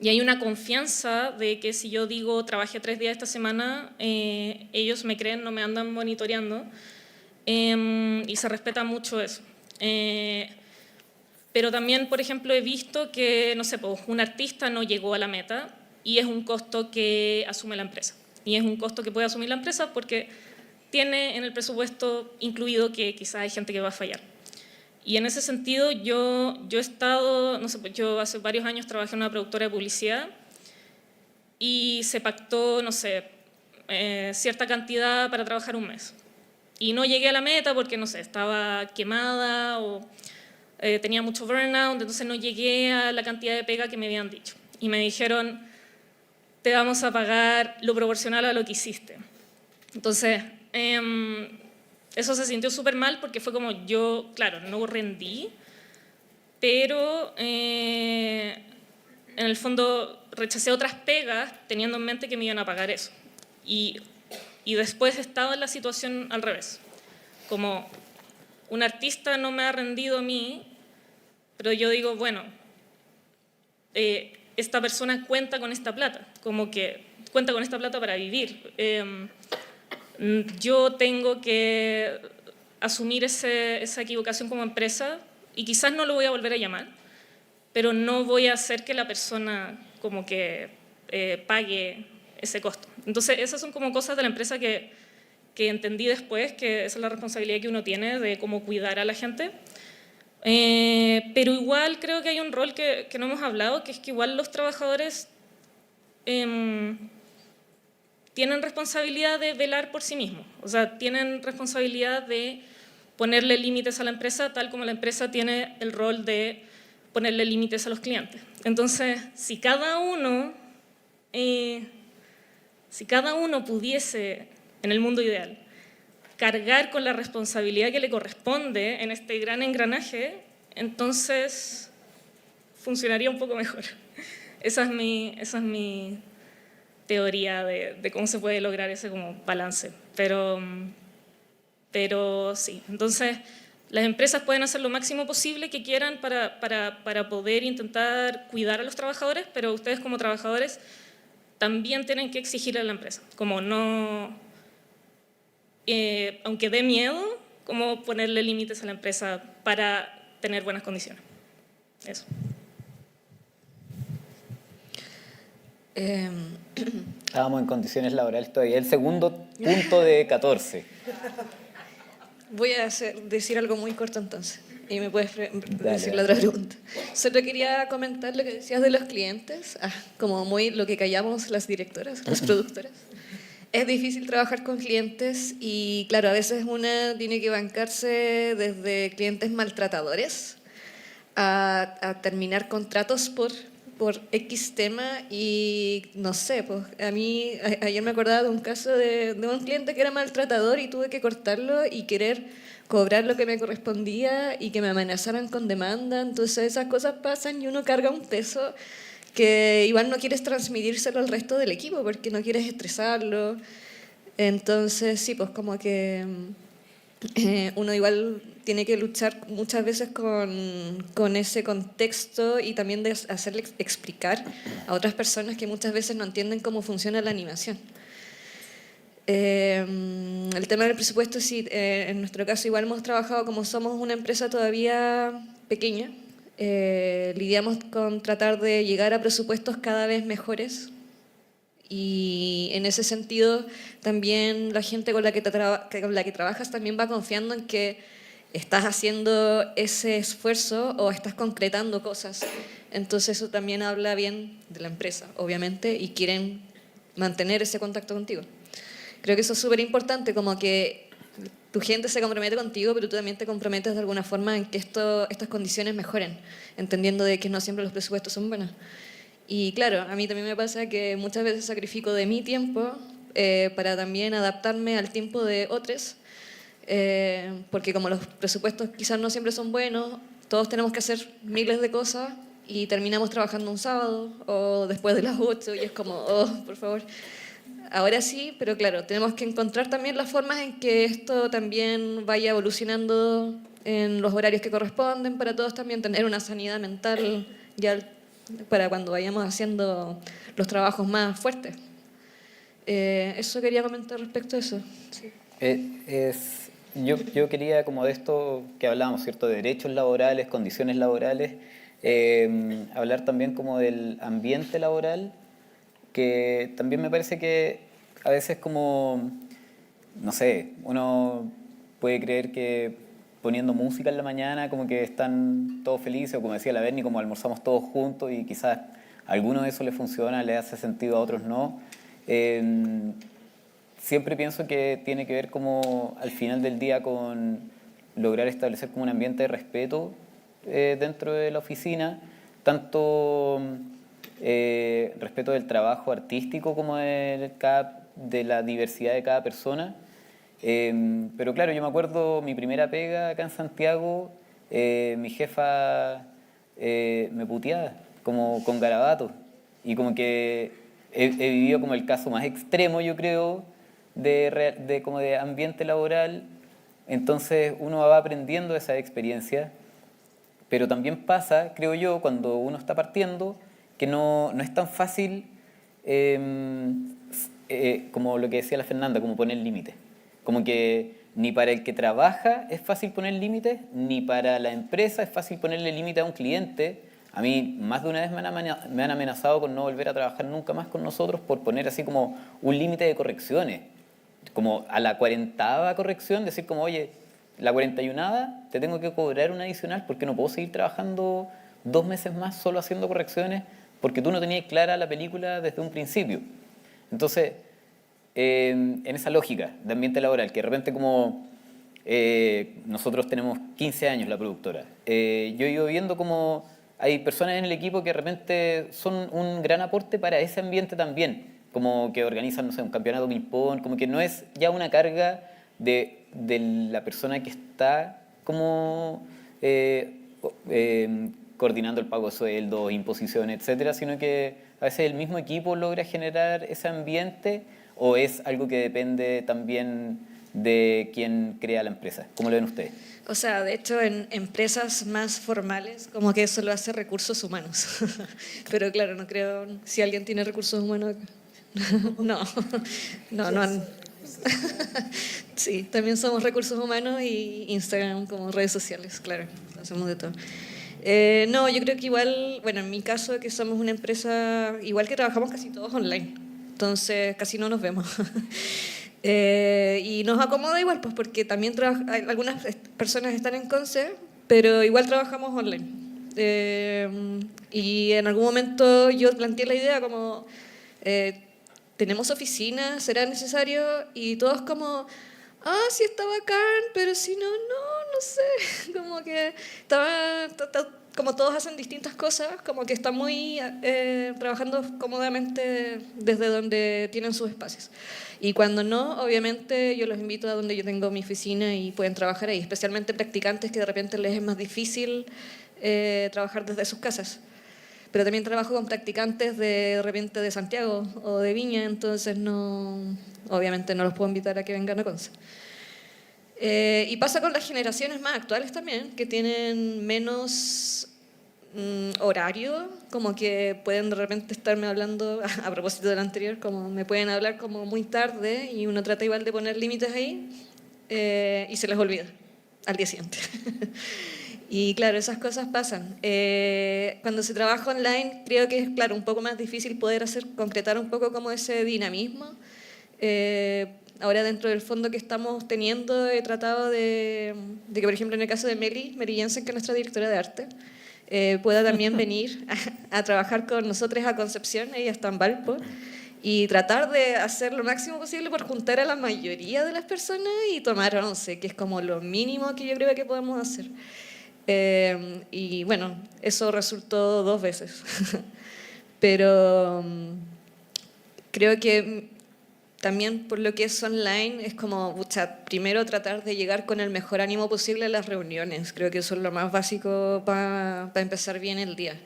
hay una confianza de que si yo digo trabajé 3 días esta semana, ellos me creen, no me andan monitoreando, y se respeta mucho eso. Pero también, por ejemplo, he visto que, no sé, pues, un artista no llegó a la meta y es un costo que asume la empresa. Y es un costo que puede asumir la empresa porque tiene en el presupuesto incluido que quizás hay gente que va a fallar. Y en ese sentido yo he estado, no sé, yo hace varios años trabajé en una productora de publicidad y se pactó, no sé, cierta cantidad para trabajar un mes. Y no llegué a la meta porque, no sé, estaba quemada o tenía mucho burnout, entonces no llegué a la cantidad de pega que me habían dicho. Y me dijeron, te vamos a pagar lo proporcional a lo que hiciste. Entonces, eso se sintió súper mal porque fue como yo, claro, no rendí, pero en el fondo rechacé otras pegas teniendo en mente que me iban a pagar eso. Y después estaba en la situación al revés. Como un artista no me ha rendido a mí, pero yo digo, bueno, esta persona cuenta con esta plata, como que cuenta con esta plata para vivir. Yo tengo que asumir esa equivocación como empresa y quizás no lo voy a volver a llamar, pero no voy a hacer que la persona como que pague ese costo. Entonces esas son como cosas de la empresa que entendí después, que esa es la responsabilidad que uno tiene de cómo cuidar a la gente. Pero igual creo que hay un rol que no hemos hablado, que es que igual los trabajadores tienen responsabilidad de velar por sí mismos, o sea, tienen responsabilidad de ponerle límites a la empresa, tal como la empresa tiene el rol de ponerle límites a los clientes. Entonces, si cada uno pudiese, en el mundo ideal, cargar con la responsabilidad que le corresponde en este gran engranaje, entonces funcionaría un poco mejor. Esa es mi teoría de cómo se puede lograr ese como balance. Pero sí, entonces las empresas pueden hacer lo máximo posible que quieran para poder intentar cuidar a los trabajadores, pero ustedes como trabajadores también tienen que exigirle a la empresa, como no, aunque dé miedo, como ponerle límites a la empresa para tener buenas condiciones. Eso. Estábamos en condiciones laborales todavía. El segundo punto de 14. Voy a decir algo muy corto entonces y me puedes decir la otra pregunta. Solo quería comentar lo que decías de los clientes, como muy lo que callamos las directoras, las productoras. Es difícil trabajar con clientes y claro, a veces una tiene que bancarse desde clientes maltratadores a terminar contratos por X tema y no sé, pues a mí ayer me acordaba de un caso de un cliente que era maltratador y tuve que cortarlo y querer cobrar lo que me correspondía y que me amenazaran con demanda. Entonces esas cosas pasan y uno carga un peso que igual no quieres transmitírselo al resto del equipo porque no quieres estresarlo. Entonces sí, pues como que uno igual tiene que luchar muchas veces con ese contexto y también de hacerle explicar a otras personas que muchas veces no entienden cómo funciona la animación. El tema del presupuesto, sí, en nuestro caso igual hemos trabajado, como somos una empresa todavía pequeña, lidiamos con tratar de llegar a presupuestos cada vez mejores. Y en ese sentido también la gente con la que trabajas también va confiando en que estás haciendo ese esfuerzo o estás concretando cosas. Entonces eso también habla bien de la empresa, obviamente, y quieren mantener ese contacto contigo. Creo que eso es súper importante, como que tu gente se compromete contigo, pero tú también te comprometes de alguna forma en que estas condiciones mejoren, entendiendo de que no siempre los presupuestos son buenos. Y claro, a mí también me pasa que muchas veces sacrifico de mi tiempo para también adaptarme al tiempo de otros, porque como los presupuestos quizás no siempre son buenos, todos tenemos que hacer miles de cosas y terminamos trabajando un sábado o después de las 8 y es como, oh, por favor. Ahora sí, pero claro, tenemos que encontrar también las formas en que esto también vaya evolucionando en los horarios que corresponden para todos, también tener una sanidad mental ya para cuando vayamos haciendo los trabajos más fuertes. Eso quería comentar respecto a eso. Sí. Yo quería, como de esto que hablábamos, ¿cierto? De derechos laborales, condiciones laborales, hablar también como del ambiente laboral, que también me parece que a veces como, no sé, uno puede creer que poniendo música en la mañana como que están todos felices, o como decía la Berni, como almorzamos todos juntos y quizás a alguno de eso le funciona, le hace sentido, a otros no. Siempre pienso que tiene que ver como al final del día con lograr establecer como un ambiente de respeto dentro de la oficina, tanto respeto del trabajo artístico como de la diversidad de cada persona. Pero claro, yo me acuerdo mi primera pega acá en Santiago, mi jefa me puteaba como con garabatos, y como que he vivido como el caso más extremo, yo creo, como de ambiente laboral. Entonces uno va aprendiendo esa experiencia, pero también pasa, creo yo, cuando uno está partiendo, que no es tan fácil como lo que decía la Fernanda, como poner límites. Como que ni para el que trabaja es fácil poner límites, ni para la empresa es fácil ponerle límite a un cliente. A mí más de una vez me han amenazado con no volver a trabajar nunca más con nosotros por poner así como un límite de correcciones. Como a la 40ª corrección, decir como, oye, la 41ª te tengo que cobrar una adicional porque no puedo seguir trabajando 2 meses más solo haciendo correcciones porque tú no tenías clara la película desde un principio. Entonces, en esa lógica de ambiente laboral, que de repente como nosotros tenemos 15 años la productora, yo he ido viendo como hay personas en el equipo que de repente son un gran aporte para ese ambiente también, como que organizan, no sé, un campeonato de ping-pong, como que no es ya una carga de la persona que está como coordinando el pago de sueldos, imposiciones, etcétera, sino que a veces el mismo equipo logra generar ese ambiente, o es algo que depende también de quien crea la empresa. ¿Cómo lo ven ustedes? O sea, de hecho, en empresas más formales, como que eso lo hace recursos humanos. Pero claro, no creo, si alguien tiene recursos humanos, no. Sí, también somos recursos humanos y Instagram como redes sociales, claro, hacemos de todo. No, yo creo que igual, bueno, en mi caso que somos una empresa, igual que trabajamos casi todos online, entonces casi no nos vemos. Y nos acomoda igual, pues porque también algunas personas están en Conce, pero igual trabajamos online. Y en algún momento yo planteé la idea como, ¿tenemos oficina? ¿Será necesario? Y todos como, sí está bacán, pero si no sé. Como que como todos hacen distintas cosas, como que están muy trabajando cómodamente desde donde tienen sus espacios. Y cuando no, obviamente yo los invito a donde yo tengo mi oficina y pueden trabajar ahí, especialmente practicantes que de repente les es más difícil trabajar desde sus casas. Pero también trabajo con practicantes de repente de Santiago o de Viña, entonces obviamente no los puedo invitar a que vengan a Conce. Y pasa con las generaciones más actuales también, que tienen menos horario, como que pueden de repente estarme hablando, a propósito del anterior, como me pueden hablar como muy tarde y uno trata igual de poner límites ahí y se les olvida al día siguiente. Y claro, esas cosas pasan. Cuando se trabaja online, creo que es, claro, un poco más difícil poder concretar un poco como ese dinamismo. Ahora dentro del fondo que estamos teniendo he tratado de que, por ejemplo, en el caso de Meli Jensen, que es nuestra directora de arte, pueda también venir a trabajar con nosotros a Concepción, ella está en Valpo, y tratar de hacer lo máximo posible por juntar a la mayoría de las personas y tomar 11, que es como lo mínimo que yo creo que podemos hacer. Y bueno, eso resultó 2 veces. Pero creo que también por lo que es online, es como, primero tratar de llegar con el mejor ánimo posible a las reuniones. Creo que eso es lo más básico para empezar bien el día.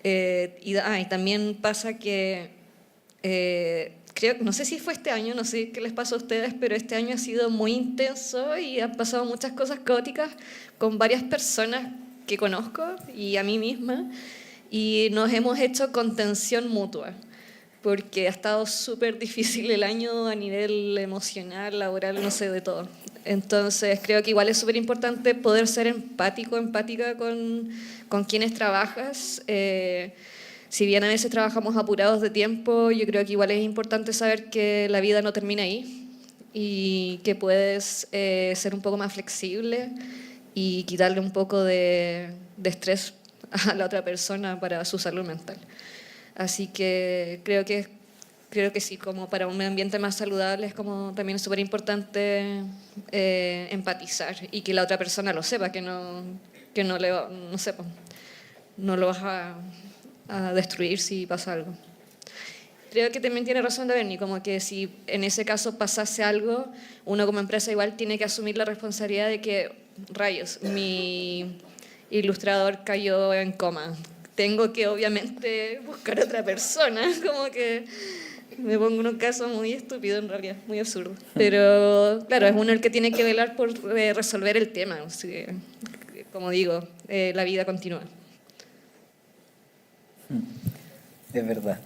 Y también pasa que, creo, no sé si fue este año, no sé qué les pasó a ustedes, pero este año ha sido muy intenso y han pasado muchas cosas caóticas con varias personas que conozco y a mí misma, y nos hemos hecho contención mutua, porque ha estado súper difícil el año a nivel emocional, laboral, no sé, de todo. Entonces creo que igual es súper importante poder ser empática con quienes trabajas. Si bien a veces trabajamos apurados de tiempo, yo creo que igual es importante saber que la vida no termina ahí y que puedes ser un poco más flexible y quitarle un poco de estrés a la otra persona para su salud mental. Así que creo que sí, como para un ambiente más saludable es como también súper importante empatizar y que la otra persona lo sepa, que no no sepa, no lo vas a destruir si pasa algo. Creo que también tiene razón Bernie, como que si en ese caso pasase algo, uno como empresa igual tiene que asumir la responsabilidad de que, rayos, mi ilustrador cayó en coma. Tengo que obviamente buscar otra persona, como que me pongo en un caso muy estúpido en realidad, muy absurdo. Pero claro, es uno el que tiene que velar por resolver el tema. Así que, como digo, la vida continúa. Es verdad.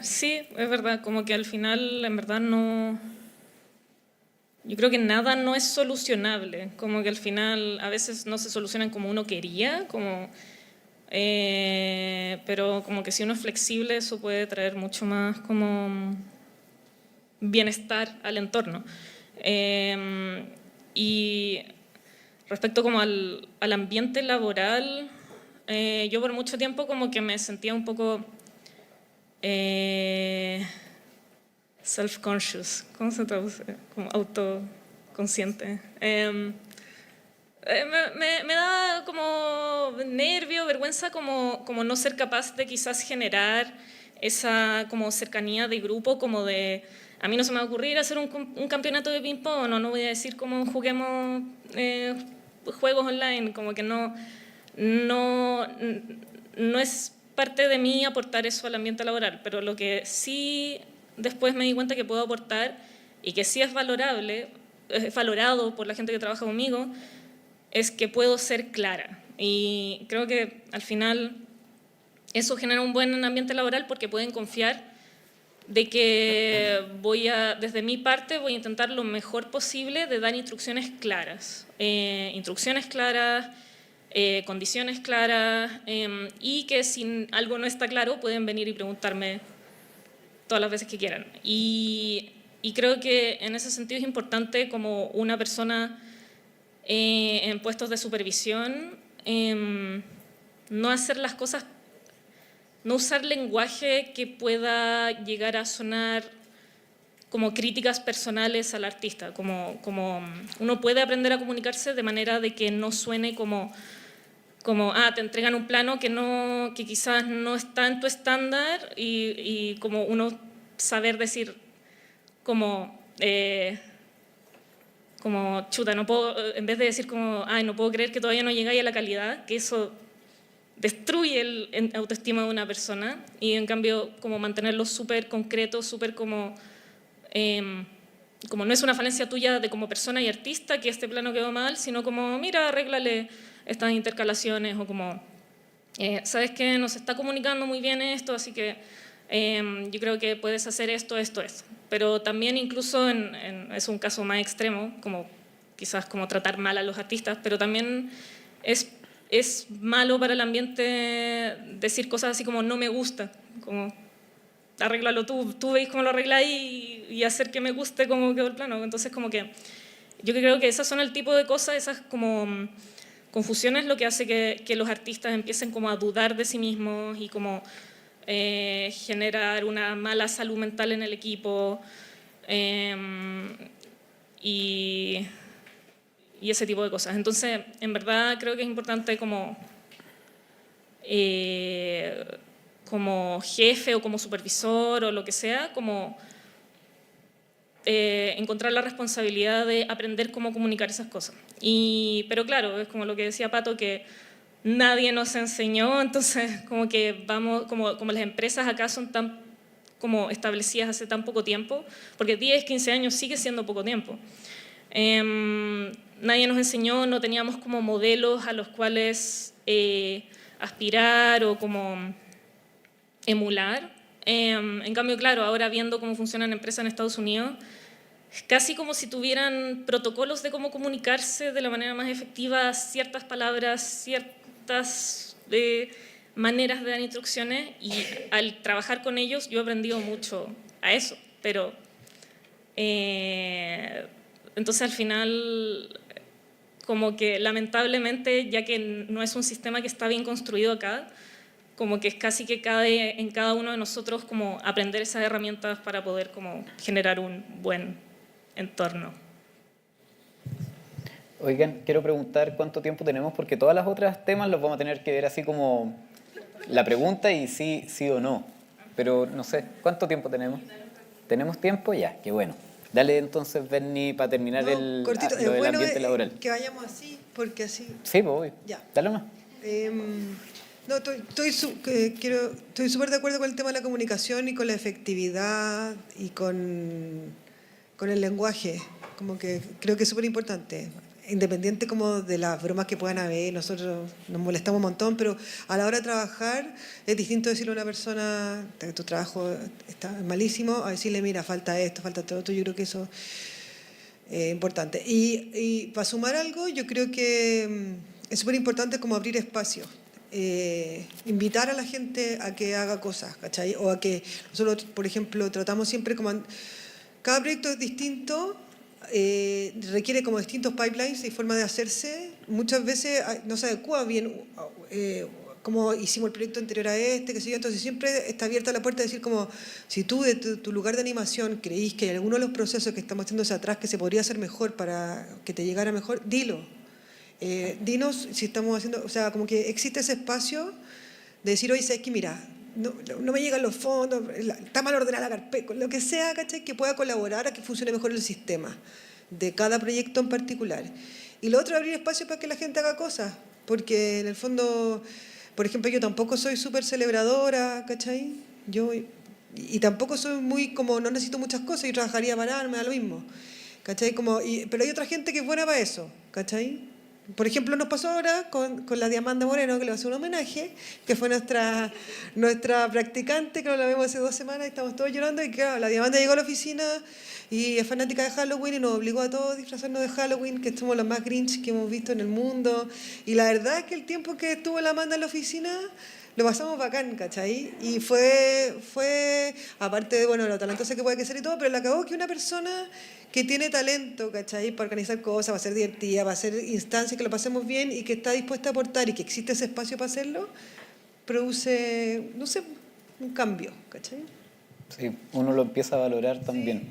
Sí, es verdad, como que al final en verdad no... Yo creo que nada no es solucionable, como que al final a veces no se solucionan como uno quería, como, pero como que si uno es flexible eso puede traer mucho más como bienestar al entorno. Y respecto como al ambiente laboral, yo por mucho tiempo como que me sentía un poco self-conscious, ¿cómo se traduce? Como autoconsciente. Me da como nervio, vergüenza como no ser capaz de quizás generar esa como cercanía de grupo, como de, a mí no se me va a ocurrir hacer un campeonato de ping-pong, no voy a decir cómo juguemos juegos online, como que no es parte de mí aportar eso al ambiente laboral, pero lo que sí después me di cuenta que puedo aportar y que sí es valorado por la gente que trabaja conmigo, es que puedo ser clara. Y creo que al final eso genera un buen ambiente laboral porque pueden confiar de que desde mi parte voy a intentar lo mejor posible de dar instrucciones claras, condiciones claras, y que si algo no está claro pueden venir y preguntarme todas las veces que quieran. Y creo que en ese sentido es importante como una persona en puestos de supervisión no hacer las cosas, no usar lenguaje que pueda llegar a sonar como críticas personales al artista, como uno puede aprender a comunicarse de manera de que no suene como te entregan un plano que quizás no está en tu estándar y como uno saber decir como chuta, no puedo, en vez de decir como no puedo creer que todavía no llegáis a la calidad, que eso destruye el autoestima de una persona, y en cambio como mantenerlo súper concreto, súper como no es una falencia tuya de como persona y artista que este plano quedó mal, sino como mira, arréglale estas intercalaciones, o como sabes que nos está comunicando muy bien esto, así que yo creo que puedes hacer esto. Pero también incluso es un caso más extremo, como quizás como tratar mal a los artistas, pero también es malo para el ambiente decir cosas así como no me gusta, como arréglalo tú veis cómo lo arregláis y hacer que me guste cómo quedó el plano. Entonces como que yo creo que esas son el tipo de cosas, esas como confusiones, lo que hace que los artistas empiecen como a dudar de sí mismos y como generar una mala salud mental en el equipo y ese tipo de cosas. Entonces, en verdad creo que es importante como jefe o como supervisor o lo que sea, como encontrar la responsabilidad de aprender cómo comunicar esas cosas. Pero claro, es como lo que decía Pato, que nadie nos enseñó, entonces como que vamos, como las empresas acá son tan como establecidas hace tan poco tiempo, porque 10, 15 años sigue siendo poco tiempo. Nadie nos enseñó, no teníamos como modelos a los cuales aspirar o como emular. En cambio, claro, ahora viendo cómo funcionan empresas en Estados Unidos, es casi como si tuvieran protocolos de cómo comunicarse de la manera más efectiva, ciertas palabras, ciertas maneras de dar instrucciones, y al trabajar con ellos yo he aprendido mucho a eso, pero entonces al final como que lamentablemente, ya que no es un sistema que está bien construido acá, como que es casi que en cada uno de nosotros como aprender esas herramientas para poder como generar un buen entorno. Oigan, quiero preguntar cuánto tiempo tenemos, porque todas las otras temas los vamos a tener que ver así como la pregunta y sí o no. Pero no sé, ¿cuánto tiempo tenemos? ¿Tenemos tiempo? Ya, qué bueno. Dale entonces, Berni, para terminar cortito. lo del Bueno, ambiente laboral. que vayamos así, porque así... Sí, pues obvio. Ya. Dale más. No, estoy súper de acuerdo con el tema de la comunicación y con la efectividad y con el lenguaje. Como que creo que es súper importante. Independiente como de las bromas que puedan haber, nosotros nos molestamos un montón, pero a la hora de trabajar es distinto decirle a una persona que tu trabajo está malísimo, a decirle, mira, falta esto, falta todo otro. Yo creo que eso es importante. Y para sumar algo, yo creo que es súper importante como abrir espacios. Invitar a la gente a que haga cosas, ¿cachai? O a que nosotros, por ejemplo, tratamos siempre como... Cada proyecto es distinto, requiere como distintos pipelines y formas de hacerse. Muchas veces no se adecua bien como hicimos el proyecto anterior a este, qué sé yo. Entonces siempre está abierta la puerta de decir como, si tú de tu lugar de animación creís que hay alguno de los procesos que estamos haciendo hacia atrás que se podría hacer mejor para que te llegara mejor, dilo. Dinos si estamos haciendo, o sea, como que existe ese espacio de decir, oye, ¿sabes qué? Mira, no me llegan los fondos, está mal ordenada la carpeta, lo que sea, ¿cachai? Que pueda colaborar a que funcione mejor el sistema de cada proyecto en particular. Y lo otro, abrir espacio para que la gente haga cosas, porque en el fondo, por ejemplo, yo tampoco soy súper celebradora, ¿cachai? Y tampoco soy muy, como, no necesito muchas cosas, yo trabajaría para me da lo mismo, ¿cachai? Pero hay otra gente que es buena para eso, ¿cachai? Por ejemplo, nos pasó ahora con la Diamanda Moreno, que le va a hacer un homenaje, que fue nuestra practicante, que la vimos hace 2 semanas y estamos todos llorando. Y claro, la Diamanda llegó a la oficina y es fanática de Halloween y nos obligó a todos a disfrazarnos de Halloween, que somos los más Grinch que hemos visto en el mundo. Y la verdad es que el tiempo que estuvo la Amanda en la oficina lo pasamos bacán, ¿cachai? Y fue aparte de, bueno, lo talentosa que puede ser y todo, pero la cagó que una persona que tiene talento, ¿cachai? Para organizar cosas, para ser divertida, para hacer instancias que lo pasemos bien y que está dispuesta a aportar y que existe ese espacio para hacerlo, produce, no sé, un cambio, ¿cachai? Sí, uno lo empieza a valorar también.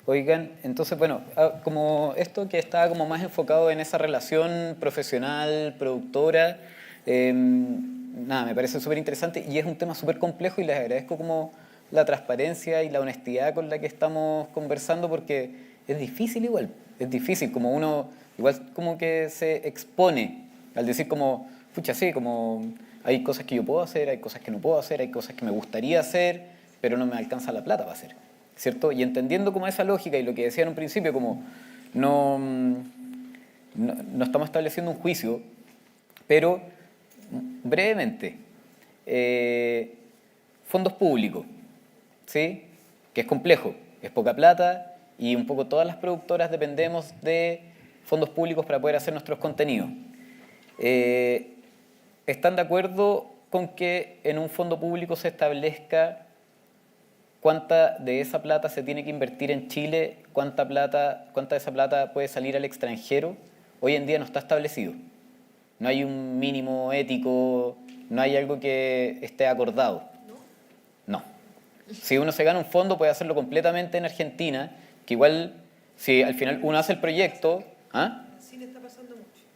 Oigan, entonces, bueno, como esto que está como más enfocado en esa relación profesional, productora, nada, me parece súper interesante y es un tema súper complejo y les agradezco como la transparencia y la honestidad con la que estamos conversando, porque es difícil igual, es difícil, como uno igual como que se expone al decir como, pucha, sí, como hay cosas que yo puedo hacer, hay cosas que no puedo hacer, hay cosas que me gustaría hacer, pero no me alcanza la plata para hacer, ¿cierto? Y entendiendo como esa lógica y lo que decía en un principio, como no estamos estableciendo un juicio, pero brevemente, fondos públicos, ¿sí? Que es complejo, es poca plata y un poco todas las productoras dependemos de fondos públicos para poder hacer nuestros contenidos. ¿Están de acuerdo con que en un fondo público se establezca cuánta de esa plata se tiene que invertir en Chile, cuánta de esa plata puede salir al extranjero? Hoy en día no está establecido. No hay un mínimo ético, no hay algo que esté acordado. Si uno se gana un fondo, puede hacerlo completamente en Argentina, que igual, si al final uno hace el proyecto, ¿ah?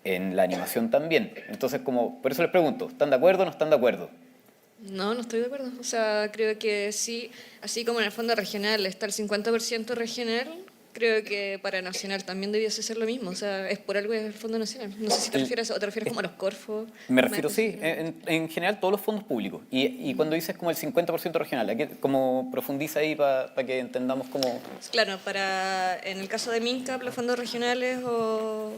En la animación también. Entonces, como, por eso les pregunto, ¿están de acuerdo o no están de acuerdo? No, no estoy de acuerdo. O sea, creo que sí, así como en el fondo regional está el 50% regional, creo que para nacional también debiese ser lo mismo. O sea, es por algo el fondo nacional. No sé si te refieres o te refieres como a los Corfo. Me refiero, sí, en general todos los fondos públicos. Y cuando dices como el 50% regional, ¿a qué, como profundiza ahí para que entendamos cómo? Claro, en el caso de MINCAP, los fondos regionales o...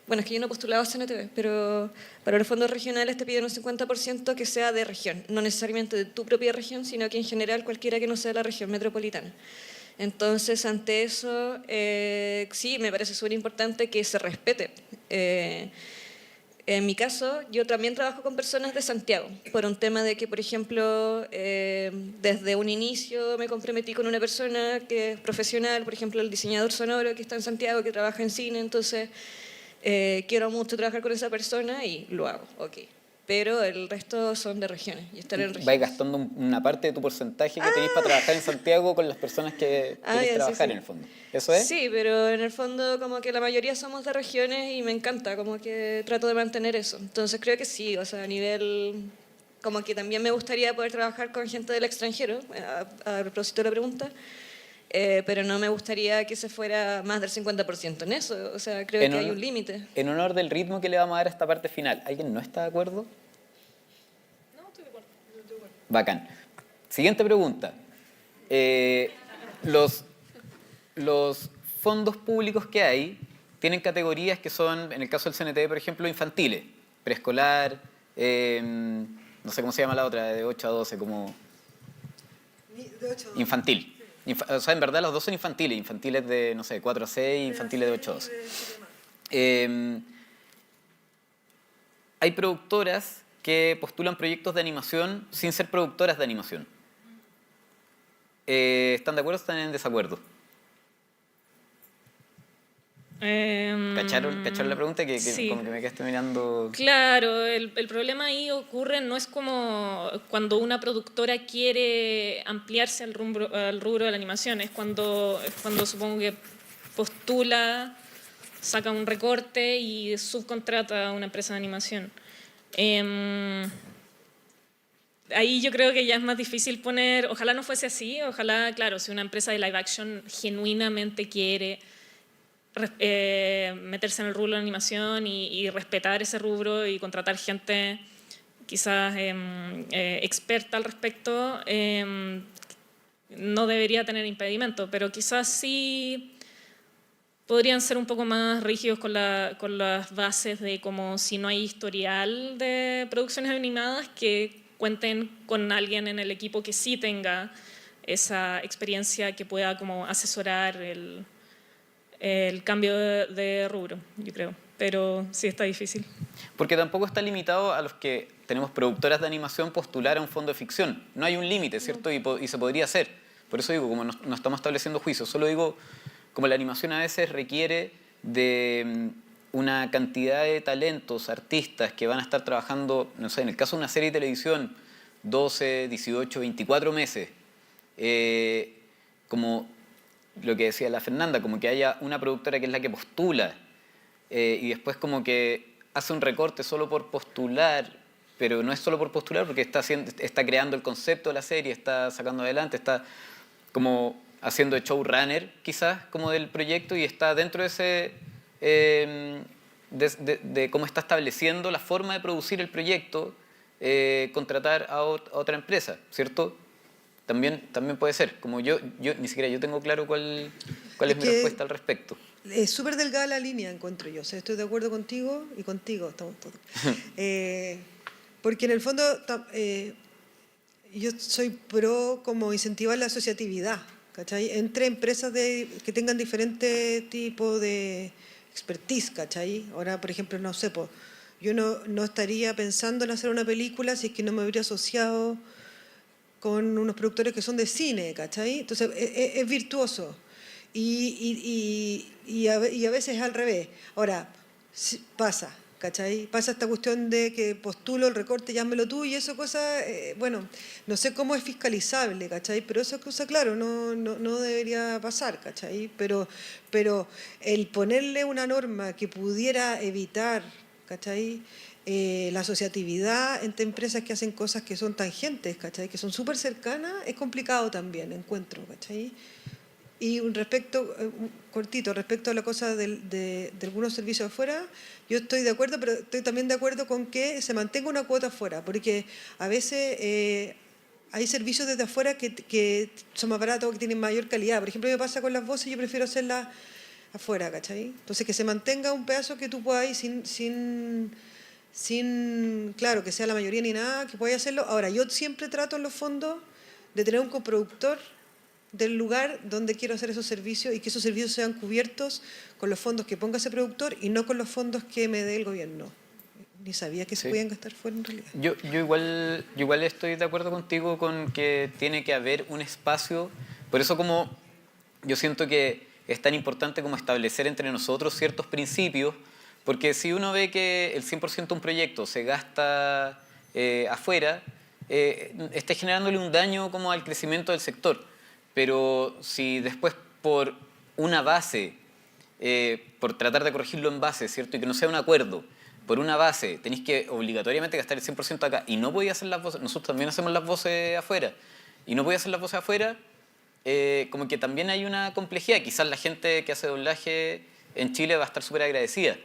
Bueno, es que yo no postulaba a CNTV, pero para los fondos regionales te piden un 50% que sea de región, no necesariamente de tu propia región, sino que en general cualquiera que no sea la región metropolitana. Entonces, ante eso, sí, me parece súper importante que se respete. En mi caso, yo también trabajo con personas de Santiago, por un tema de que, por ejemplo, desde un inicio me comprometí con una persona que es profesional, por ejemplo, el diseñador sonoro que está en Santiago, que trabaja en cine, entonces... quiero mucho trabajar con esa persona y lo hago, ok. Pero el resto son de regiones y estar en regiones. Vais gastando una parte de tu porcentaje que tenéis para trabajar en Santiago con las personas que queréis trabajar sí. en el fondo. ¿Eso es? Sí, pero en el fondo como que la mayoría somos de regiones y me encanta, como que trato de mantener eso. Entonces creo que sí, o sea, a nivel... Como que también me gustaría poder trabajar con gente del extranjero, a propósito de la pregunta. Pero no me gustaría que se fuera más del 50% en eso. O sea, creo que hay un límite. En honor del ritmo que le vamos a dar a esta parte final, ¿alguien no está de acuerdo? No, estoy de acuerdo. Bacán. Siguiente pregunta. Los fondos públicos que hay tienen categorías que son, en el caso del CNT, por ejemplo, infantiles, preescolar, no sé cómo se llama la otra, de 8 a 12, como... De 8 a 12. Infantil. O sea, en verdad los dos son infantiles de, no sé, 4 a 6, infantiles de 8 a 12. Hay productoras que postulan proyectos de animación sin ser productoras de animación. ¿Están de acuerdo o están en desacuerdo? ¿Cacharon la pregunta? Que sí. Como que me quedaste mirando... Claro, el problema ahí ocurre, no es como cuando una productora quiere ampliarse al rubro de la animación, es cuando supongo que postula, saca un recorte y subcontrata a una empresa de animación. Ahí yo creo que ya es más difícil poner, ojalá no fuese así, ojalá, claro, si una empresa de live action genuinamente quiere meterse en el rubro de la animación y respetar ese rubro y contratar gente quizás experta al respecto, no debería tener impedimento, pero quizás sí podrían ser un poco más rígidos con las bases de como si no hay historial de producciones animadas, que cuenten con alguien en el equipo que sí tenga esa experiencia, que pueda como asesorar el cambio de rubro, yo creo. Pero sí está difícil. Porque tampoco está limitado a los que tenemos productoras de animación postular a un fondo de ficción. No hay un límite, ¿cierto? Y se podría hacer. Por eso digo, como no estamos estableciendo juicios, solo digo, como la animación a veces requiere de una cantidad de talentos, artistas que van a estar trabajando, no sé, en el caso de una serie de televisión, 12, 18, 24 meses, como lo que decía la Fernanda, como que haya una productora que es la que postula y después como que hace un recorte solo por postular, pero no es solo por postular porque está creando el concepto de la serie, está sacando adelante, está como haciendo de showrunner quizás como del proyecto y está dentro de ese de cómo está estableciendo la forma de producir el proyecto, contratar a otra empresa, ¿cierto? También puede ser. Como yo ni siquiera yo tengo claro cuál es mi respuesta al respecto. Es súper delgada la línea, encuentro yo. O sea, estoy de acuerdo contigo y contigo estamos todos. Porque en el fondo yo soy pro como incentivar la asociatividad, ¿cachai? Entre empresas que tengan diferentes tipos de expertise, ¿cachai? Ahora, por ejemplo, no sé, pues, yo no estaría pensando en hacer una película si es que no me hubiera asociado con unos productores que son de cine, ¿cachai? Entonces, es virtuoso. Y a veces es al revés. Ahora, pasa, ¿cachai? Pasa esta cuestión de que postulo el recorte, llámelo tú, y eso cosa, bueno, no sé cómo es fiscalizable, ¿cachai? Pero eso cosa, claro, no debería pasar, ¿cachai? Pero el ponerle una norma que pudiera evitar, ¿cachai? La asociatividad entre empresas que hacen cosas que son tangentes, ¿cachai? Que son súper cercanas, es complicado también, encuentro, ¿cachai? Y cortito, respecto a la cosa de algunos servicios afuera, yo estoy de acuerdo, pero estoy también de acuerdo con que se mantenga una cuota afuera, porque a veces hay servicios desde afuera que son más baratos, que tienen mayor calidad. Por ejemplo, me pasa con las voces, yo prefiero hacerlas afuera, ¿cachai? Entonces, que se mantenga un pedazo que tú puedas ir sin, claro, que sea la mayoría ni nada, que podáis hacerlo. Ahora, yo siempre trato en los fondos de tener un coproductor del lugar donde quiero hacer esos servicios y que esos servicios sean cubiertos con los fondos que ponga ese productor y no con los fondos que me dé el gobierno. Ni sabía que se podían gastar fuera en realidad. Yo igual estoy de acuerdo contigo con que tiene que haber un espacio, por eso como yo siento que es tan importante como establecer entre nosotros ciertos principios, porque si uno ve que el 100% de un proyecto se gasta afuera, está generándole un daño como al crecimiento del sector. Pero si después por una base, por tratar de corregirlo en base, ¿cierto? Y que no sea un acuerdo, por una base tenéis que obligatoriamente gastar el 100% acá y no podía hacer las voces, nosotros también hacemos las voces afuera, y no podía hacer las voces afuera, como que también hay una complejidad. Quizás la gente que hace doblaje en Chile va a estar súper agradecida.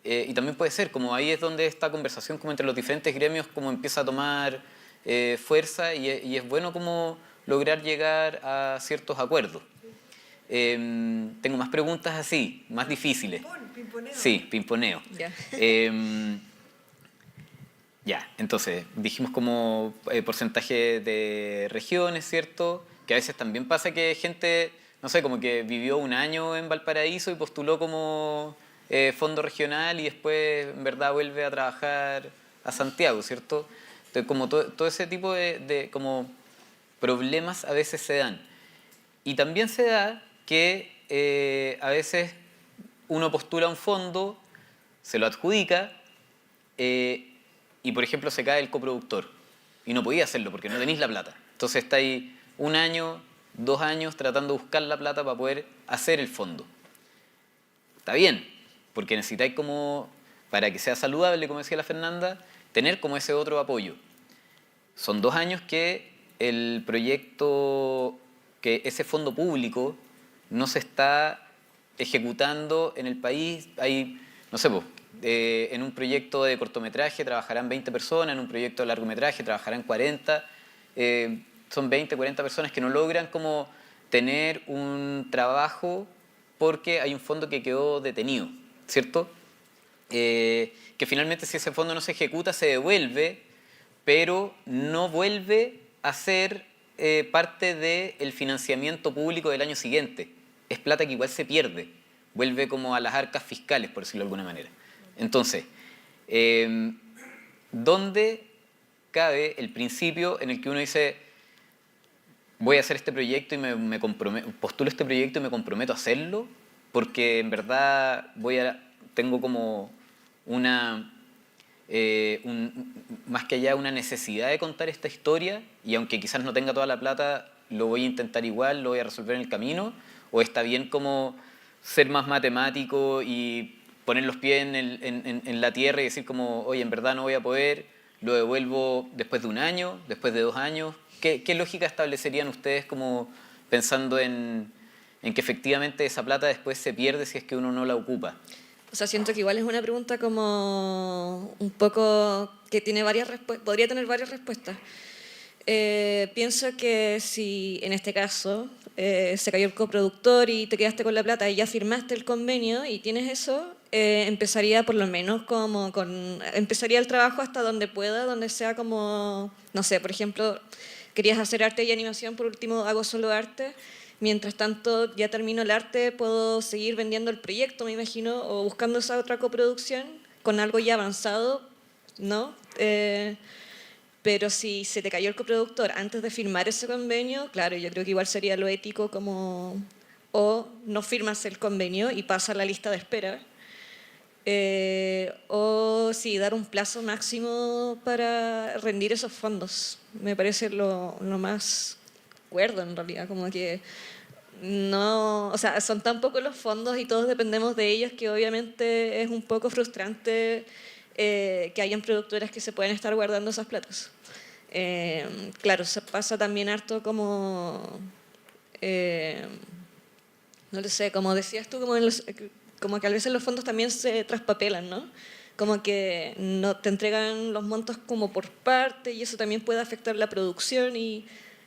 Y también puede ser, como ahí es donde esta conversación como entre los diferentes gremios como empieza a tomar fuerza y es bueno como lograr llegar a ciertos acuerdos. Tengo más preguntas así, más difíciles. Pimponeo. Sí, pimponeo. Ya. Ya, entonces, dijimos como porcentaje de regiones, ¿cierto? Que a veces también pasa que gente, no sé, como que vivió un año en Valparaíso y postuló como fondo regional y después en verdad vuelve a trabajar a Santiago, ¿cierto? Entonces, como todo ese tipo de como problemas a veces se dan. Y también se da que a veces uno postula un fondo, se lo adjudica y, por ejemplo, se cae el coproductor. Y no podía hacerlo porque no tenéis la plata. Entonces está ahí 1 año, 2 años tratando de buscar la plata para poder hacer el fondo. Está bien, porque necesitáis como, para que sea saludable, como decía la Fernanda, tener como ese otro apoyo. Son 2 años que el proyecto, que ese fondo público no se está ejecutando en el país. Hay, no sé, en un proyecto de cortometraje trabajarán 20 personas, en un proyecto de largometraje trabajarán 40. Son 20, 40 personas que no logran como tener un trabajo porque hay un fondo que quedó detenido, ¿cierto? Que finalmente si ese fondo no se ejecuta se devuelve, pero no vuelve a ser parte del financiamiento público del año siguiente. Es plata que igual se pierde, vuelve como a las arcas fiscales, por decirlo de alguna manera. Entonces, ¿dónde cabe el principio en el que uno dice voy a hacer este proyecto y me comprometo, postulo este proyecto y me comprometo a hacerlo porque en verdad tengo como una más que allá una necesidad de contar esta historia y aunque quizás no tenga toda la plata lo voy a intentar igual, lo voy a resolver en el camino, o está bien como ser más matemático y poner los pies en la tierra y decir como, oye, en verdad no voy a poder, lo devuelvo después de 1 año, después de 2 años. ¿Qué lógica establecerían ustedes como pensando en que efectivamente esa plata después se pierde si es que uno no la ocupa? O sea, siento que igual es una pregunta como un poco que tiene podría tener varias respuestas. Pienso que si en este caso se cayó el coproductor y te quedaste con la plata y ya firmaste el convenio y tienes eso, empezaría por lo menos empezaría el trabajo hasta donde pueda, donde sea como, no sé, por ejemplo, querías hacer arte y animación, por último hago solo arte. Mientras tanto, ya termino el arte, puedo seguir vendiendo el proyecto, me imagino, o buscando esa otra coproducción con algo ya avanzado, ¿no? Pero si se te cayó el coproductor antes de firmar ese convenio, claro, yo creo que igual sería lo ético como o no firmas el convenio y pasa a la lista de espera, o Pero sí, dar un plazo máximo para rendir esos fondos. Me parece lo más cuerdo en realidad, como que no, o sea, son tan pocos los fondos y todos dependemos de ellos que obviamente es un poco frustrante que hayan productoras que se pueden estar guardando esas platas. Claro, se pasa también harto como, no lo sé, como decías tú, como que a veces los fondos también se traspapelan, ¿no? Como que no te entregan los montos como por parte y eso también puede afectar la producción y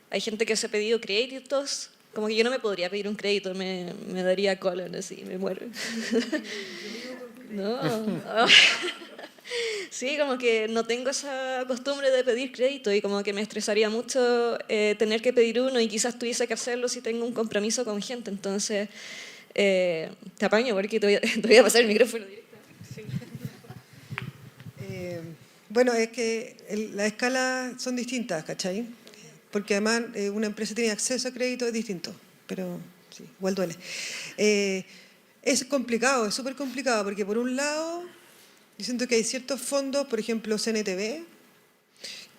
hay gente que se ha pedido créditos. Como que yo no me podría pedir un crédito, me daría colon así, me muero. No. Sí, como que no tengo esa costumbre de pedir crédito y como que me estresaría mucho tener que pedir uno y quizás tuviese que hacerlo si tengo un compromiso con gente. Entonces, te apaño porque te voy a pasar el micrófono directo. Bueno, es que las escalas son distintas, ¿cachai? Porque además una empresa tiene acceso a crédito, es distinto, pero sí, igual duele. Es complicado, es súper complicado, porque por un lado, yo siento que hay ciertos fondos, por ejemplo CNTV,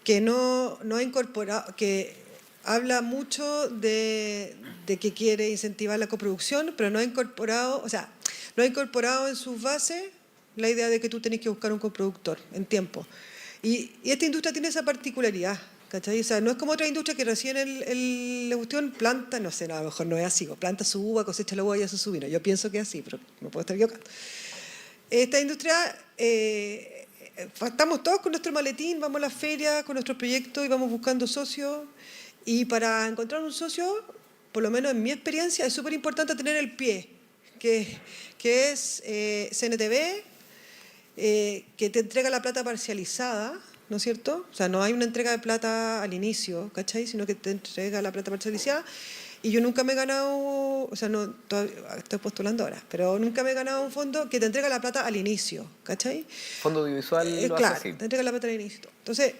que no ha incorporado, que habla mucho de que quiere incentivar la coproducción, pero no ha incorporado, o sea, no ha incorporado en sus bases la idea de que tú tenés que buscar un coproductor en tiempo. Y esta industria tiene esa particularidad, ¿cachai? O sea, no es como otra industria que recién la cuestión planta, no sé, no, a lo mejor no es así, planta su uva, cosecha la uva y hace su vino. Yo pienso que es así, pero me puedo estar equivocando. Esta industria, estamos todos con nuestro maletín, vamos a la feria con nuestros proyectos y vamos buscando socios. Y para encontrar un socio, por lo menos en mi experiencia, es súper importante tener el pie, que es CNTV, que te entrega la plata parcializada, ¿no es cierto? O sea, no hay una entrega de plata al inicio, ¿cachai? Sino que te entrega la plata parcializada. Y yo nunca me he ganado, o sea, no, estoy postulando ahora, pero nunca me he ganado un fondo que te entrega la plata al inicio, ¿cachai? Fondo audiovisual lo Claro, hace así. te entrega la plata al inicio. Entonces,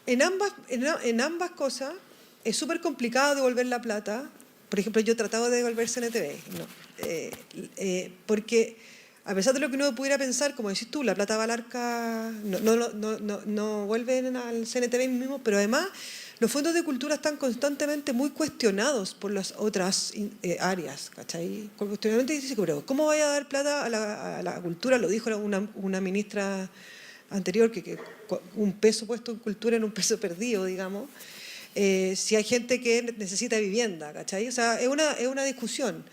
en ambas cosas es súper complicado devolver la plata. Por ejemplo, yo he tratado de devolver CNTV, no, porque a pesar de lo que uno pudiera pensar, como decís tú, la plata va al arca, no vuelven al CNTV mismo, pero además los fondos de cultura están constantemente muy cuestionados por las otras áreas, ¿cachai? Cuestionamiento dice, pero ¿cómo vaya a dar plata a la cultura? Lo dijo una ministra anterior, que un peso puesto en cultura en un peso perdido, digamos. Si hay gente que necesita vivienda, ¿cachai? O sea, es una discusión.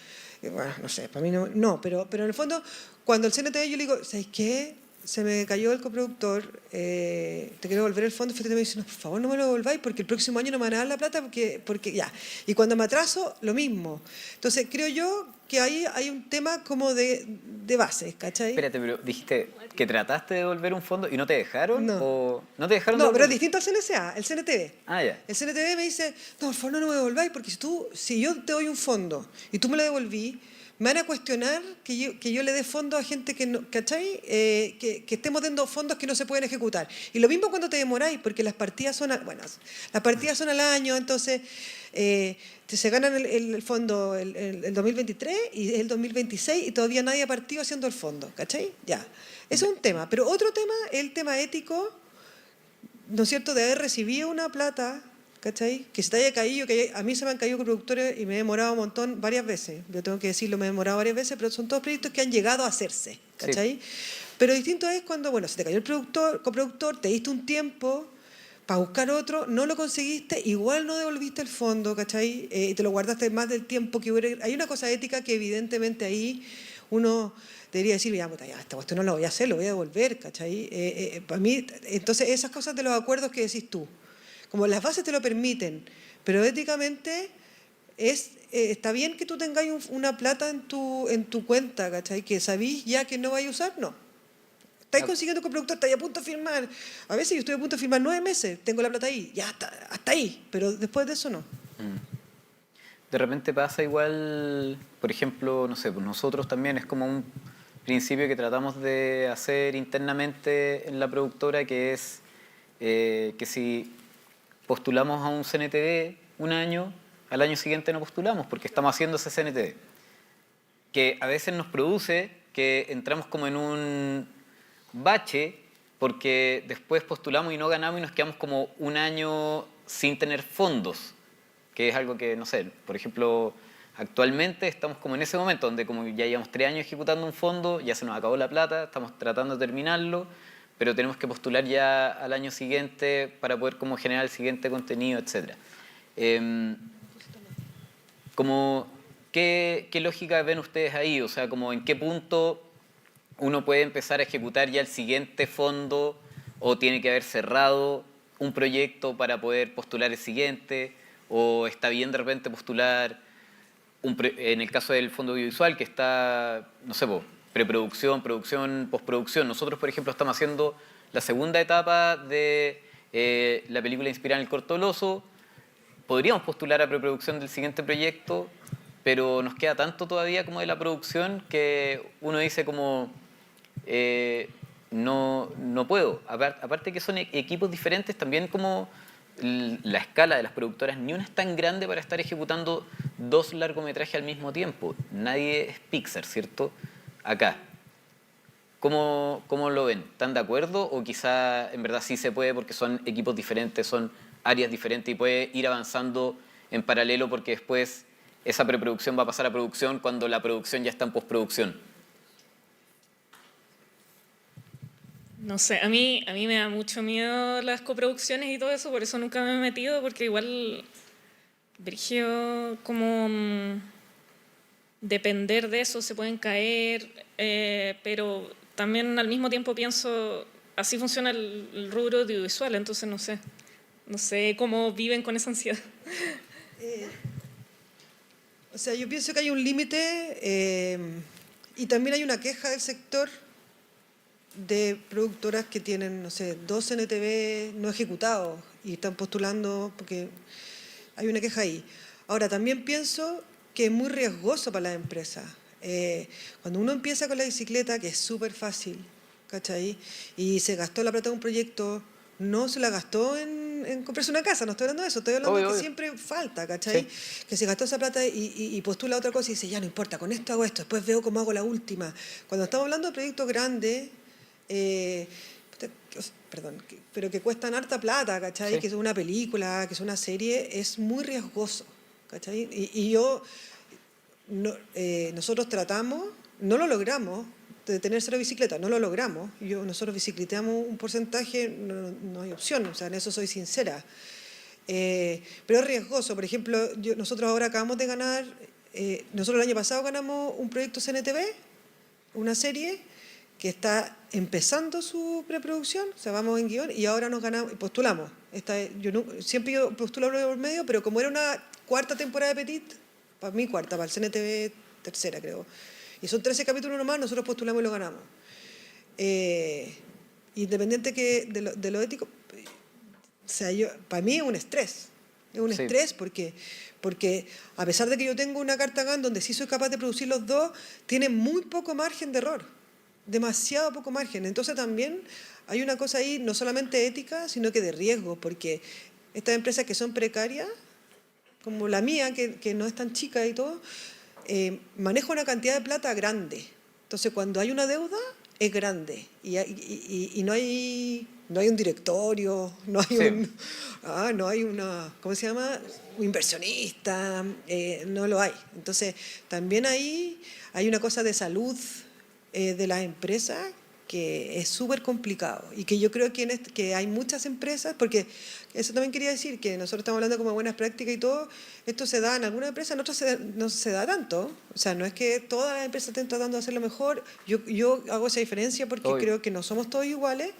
Bueno, no sé, para mí no, pero en el fondo, cuando el CNT yo le digo, ¿sabes qué? Se me cayó el coproductor, te quiero devolver el fondo, y me dice, no, por favor no me lo devolváis porque el próximo año no me van a dar la plata porque ya. Y cuando me atraso, lo mismo. Entonces, creo yo que ahí hay un tema como de bases, ¿cachai? Espérate, pero dijiste que trataste de devolver un fondo y no te dejaron, No. o no te dejaron No, pero es devolver? distinto al CNCA, el CNTV. Ah, ya. El CNTV me dice, no, por favor no me devolváis, porque si yo te doy un fondo y tú me lo devolví, me van a cuestionar que yo le dé fondos a gente que no, ¿cachai? Que estemos dando fondos que no se pueden ejecutar. Y lo mismo cuando te demoráis, porque las partidas son al año, entonces se ganan el fondo el 2023 y el 2026 y todavía nadie ha partido haciendo el fondo, ¿cachai? Ya. Eso es un tema. Pero otro tema es el tema ético, ¿no es cierto?, de haber recibido una plata, ¿cachai? Que se te haya caído, que a mí se me han caído productores y me he demorado un montón, varias veces. Yo tengo que decirlo, me he demorado varias veces, pero son todos proyectos que han llegado a hacerse, ¿cachai? Sí. Pero distinto es cuando, bueno, se te cayó el coproductor, te diste un tiempo para buscar otro, no lo conseguiste, igual no devolviste el fondo, ¿cachai? Y te lo guardaste más del tiempo que hubiera. Hay una cosa ética que evidentemente ahí uno debería decir, ya, esta cuestión no lo voy a hacer, lo voy a devolver, ¿cachai? Para mí, entonces esas cosas de los acuerdos que decís tú, como las bases te lo permiten, pero éticamente está bien que tú tengáis una plata en tu cuenta, ¿cachai? Que sabís ya que no vais a usar, no. Estáis consiguiendo que el productor está a punto de firmar. A veces yo estoy a punto de firmar 9 meses, tengo la plata ahí, ya hasta ahí, pero después de eso no. De repente pasa igual, por ejemplo, no sé, pues nosotros también es como un principio que tratamos de hacer internamente en la productora, que es que si postulamos a un CNTV un año, al año siguiente no postulamos porque estamos haciendo ese CNTV. Que a veces nos produce que entramos como en un bache porque después postulamos y no ganamos y nos quedamos como un año sin tener fondos, que es algo que, no sé, por ejemplo, actualmente estamos como en ese momento donde como ya llevamos 3 años ejecutando un fondo, ya se nos acabó la plata, estamos tratando de terminarlo, pero tenemos que postular ya al año siguiente para poder como generar el siguiente contenido, etc. Como, ¿qué lógica ven ustedes ahí? O sea, como en qué punto uno puede empezar a ejecutar ya el siguiente fondo o tiene que haber cerrado un proyecto para poder postular el siguiente, o está bien de repente postular, en el caso del fondo audiovisual que está, no sé, preproducción, producción, postproducción. Nosotros, por ejemplo, estamos haciendo la segunda etapa de la película inspirada en el corto El Oso. Podríamos postular a preproducción del siguiente proyecto, pero nos queda tanto todavía como de la producción que uno dice como no puedo. Aparte que son equipos diferentes, también como la escala de las productoras ni una es tan grande para estar ejecutando 2 largometrajes al mismo tiempo. Nadie es Pixar, ¿cierto? Acá. ¿Cómo lo ven? ¿Están de acuerdo? ¿O quizá en verdad sí se puede porque son equipos diferentes, son áreas diferentes y puede ir avanzando en paralelo porque después esa preproducción va a pasar a producción cuando la producción ya está en postproducción? No sé, a mí me da mucho miedo las coproducciones y todo eso, por eso nunca me he metido, porque igual, Brigio, como depender de eso, se pueden caer, pero también al mismo tiempo pienso, así funciona el rubro audiovisual, entonces no sé cómo viven con esa ansiedad. O sea, yo pienso que hay un límite y también hay una queja del sector de productoras que tienen, no sé, 2 NTV no ejecutados y están postulando porque hay una queja ahí. Ahora, también pienso que es muy riesgoso para las empresas. Cuando uno empieza con la bicicleta, que es súper fácil, ¿cachai? Y se gastó la plata de un proyecto, no se la gastó en comprarse una casa, no estoy hablando de eso, estoy hablando de que siempre falta, ¿cachai? Sí. Que se gastó esa plata y postula otra cosa y dice, ya no importa, con esto hago esto, después veo cómo hago la última. Cuando estamos hablando de proyectos grandes, perdón, pero que cuestan harta plata, ¿cachai? Sí. Que es una película, que es una serie, es muy riesgoso, ¿cachai? Nosotros tratamos, no lo logramos, de tener 0 bicicletas, no lo logramos. Nosotros bicicleteamos un porcentaje, no hay opción, o sea, en eso soy sincera. Pero es riesgoso, por ejemplo, nosotros ahora acabamos de ganar, nosotros el año pasado ganamos un proyecto CNTV, una serie que está empezando su preproducción, o sea, vamos en guión, y ahora nos ganamos, postulamos. Siempre yo postulo por medio, pero como era una 4ª temporada de Petit, para mí 4ª, para el CNTV 3ª, creo. Y son 13 capítulos nomás, nosotros postulamos y lo ganamos. Independiente que de lo ético, o sea, para mí es un estrés. Es un estrés porque a pesar de que yo tengo una carta GAN donde sí soy capaz de producir los 2, tiene muy poco margen de error. Demasiado poco margen. Entonces también hay una cosa ahí, no solamente ética, sino que de riesgo, porque estas empresas que son precarias, como la mía, que no es tan chica y todo, maneja una cantidad de plata grande. Entonces cuando hay una deuda, es grande. Y no hay un directorio, no hay una, ¿cómo se llama? Un inversionista, no lo hay. Entonces también ahí hay una cosa de salud de las empresas que es súper complicado y que yo creo que hay muchas empresas, porque eso también quería decir, que nosotros estamos hablando como buenas prácticas y todo, esto se da en algunas empresas, en otras no se da tanto, o sea, no es que todas las empresas estén tratando de hacerlo mejor, yo hago esa diferencia porque creo que no somos todos iguales.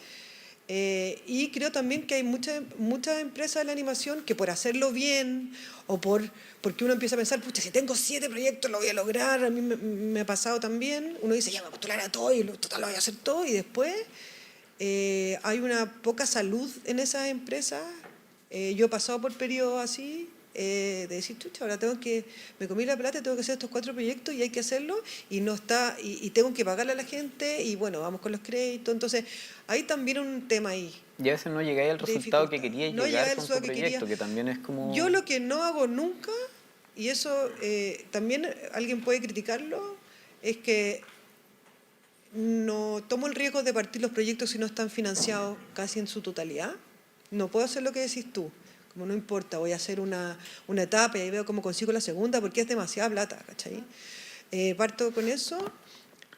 Y creo también que hay muchas empresas de la animación que por hacerlo bien o porque uno empieza a pensar, pucha, si tengo 7 proyectos lo voy a lograr, a mí me ha pasado también, uno dice, ya me voy a postular a todo y total lo voy a hacer todo, y después hay una poca salud en esas empresas. Yo he pasado por periodos así, de decir, chucha, ahora me comí la plata, tengo que hacer estos 4 proyectos y hay que hacerlo, y tengo que pagarle a la gente, y bueno, vamos con los créditos. Entonces, hay también un tema ahí. Y a veces no llegáis al resultado que queríais llegar con tu proyecto, que también es como... Yo lo que no hago nunca, y eso también alguien puede criticarlo, es que no tomo el riesgo de partir los proyectos si no están financiados casi en su totalidad. No puedo hacer lo que decís tú. Como no importa, voy a hacer una etapa y ahí veo cómo consigo la segunda porque es demasiada plata, ¿cachai? Parto con eso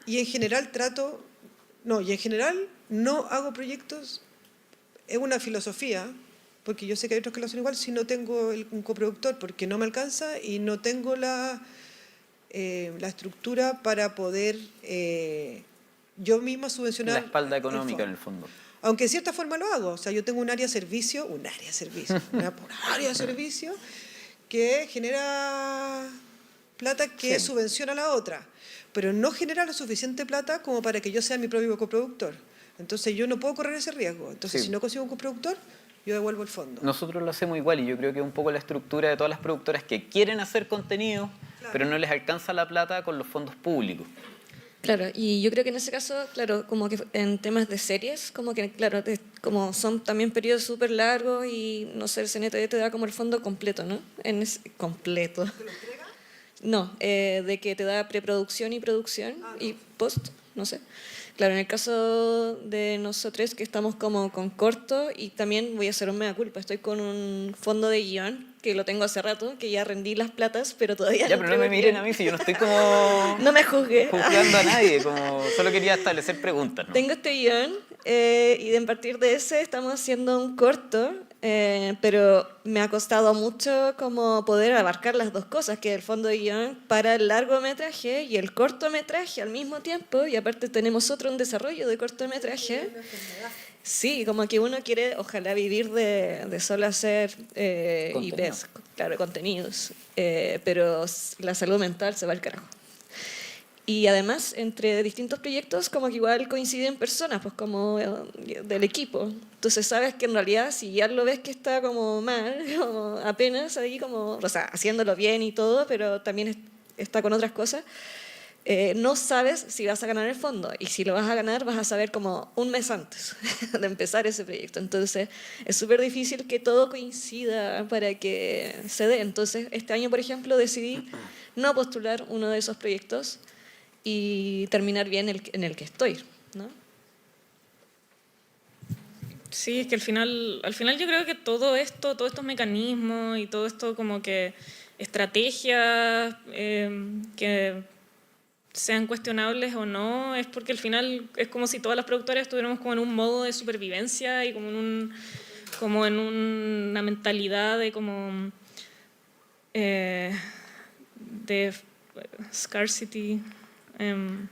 y en general no hago proyectos, es una filosofía, porque yo sé que hay otros que lo hacen igual, si no tengo un coproductor porque no me alcanza y no tengo la estructura para poder yo misma subvencionar La espalda el económica, fondo. en el fondo. Aunque de cierta forma lo hago, o sea, yo tengo un área de servicio, una área de servicio que genera plata que Sí. subvenciona a la otra, pero no genera lo suficiente plata como para que yo sea mi propio coproductor. Entonces yo no puedo correr ese riesgo. Entonces Sí. si no consigo un coproductor, yo devuelvo el fondo. Nosotros lo hacemos igual y yo creo que es un poco la estructura de todas las productoras que quieren hacer contenido, Claro. pero no les alcanza la plata con los fondos públicos. Claro, y yo creo que en ese caso, claro, como que en temas de series, como que, claro, como son también periodos súper largos y, no sé, el CNTV te da como el fondo completo, ¿no? Completo. ¿Te lo entrega? No, de que te da preproducción y producción y post, no sé. Claro, en el caso de nosotros que estamos como con corto y también voy a hacer un mea culpa, estoy con un fondo de guión que lo tengo hace rato, que ya rendí las platas, pero todavía Ya, no pero no me entrego el miren guión. a mí si yo no estoy como No me juzgué. juzgando a nadie, como solo quería establecer preguntas, ¿no? Tengo este guión y a partir de ese estamos haciendo un corto, pero me ha costado mucho como poder abarcar las dos cosas, que es el fondo de guión para el largometraje y el cortometraje al mismo tiempo, y aparte tenemos otro en desarrollo de cortometraje. Sí, como que uno quiere, ojalá, vivir de solo hacer Contenido. IPs, claro, contenidos, pero la salud mental se va al carajo. Y además, entre distintos proyectos, como que igual coinciden personas, pues como del equipo. Entonces sabes que en realidad, si ya lo ves que está como mal, como apenas ahí como, o sea, haciéndolo bien y todo, pero también está con otras cosas, no sabes si vas a ganar el fondo. Y si lo vas a ganar, vas a saber como un mes antes de empezar ese proyecto. Entonces, es súper difícil que todo coincida para que se dé. Entonces, este año, por ejemplo, decidí no postular uno de esos proyectos y terminar bien en el que estoy, ¿no? Sí, es que al final yo creo que todo esto, todos estos mecanismos y todo esto como que estrategias que sean cuestionables o no, es porque al final es como si todas las productoras estuviéramos como en un modo de supervivencia y como en una mentalidad de como de scarcity,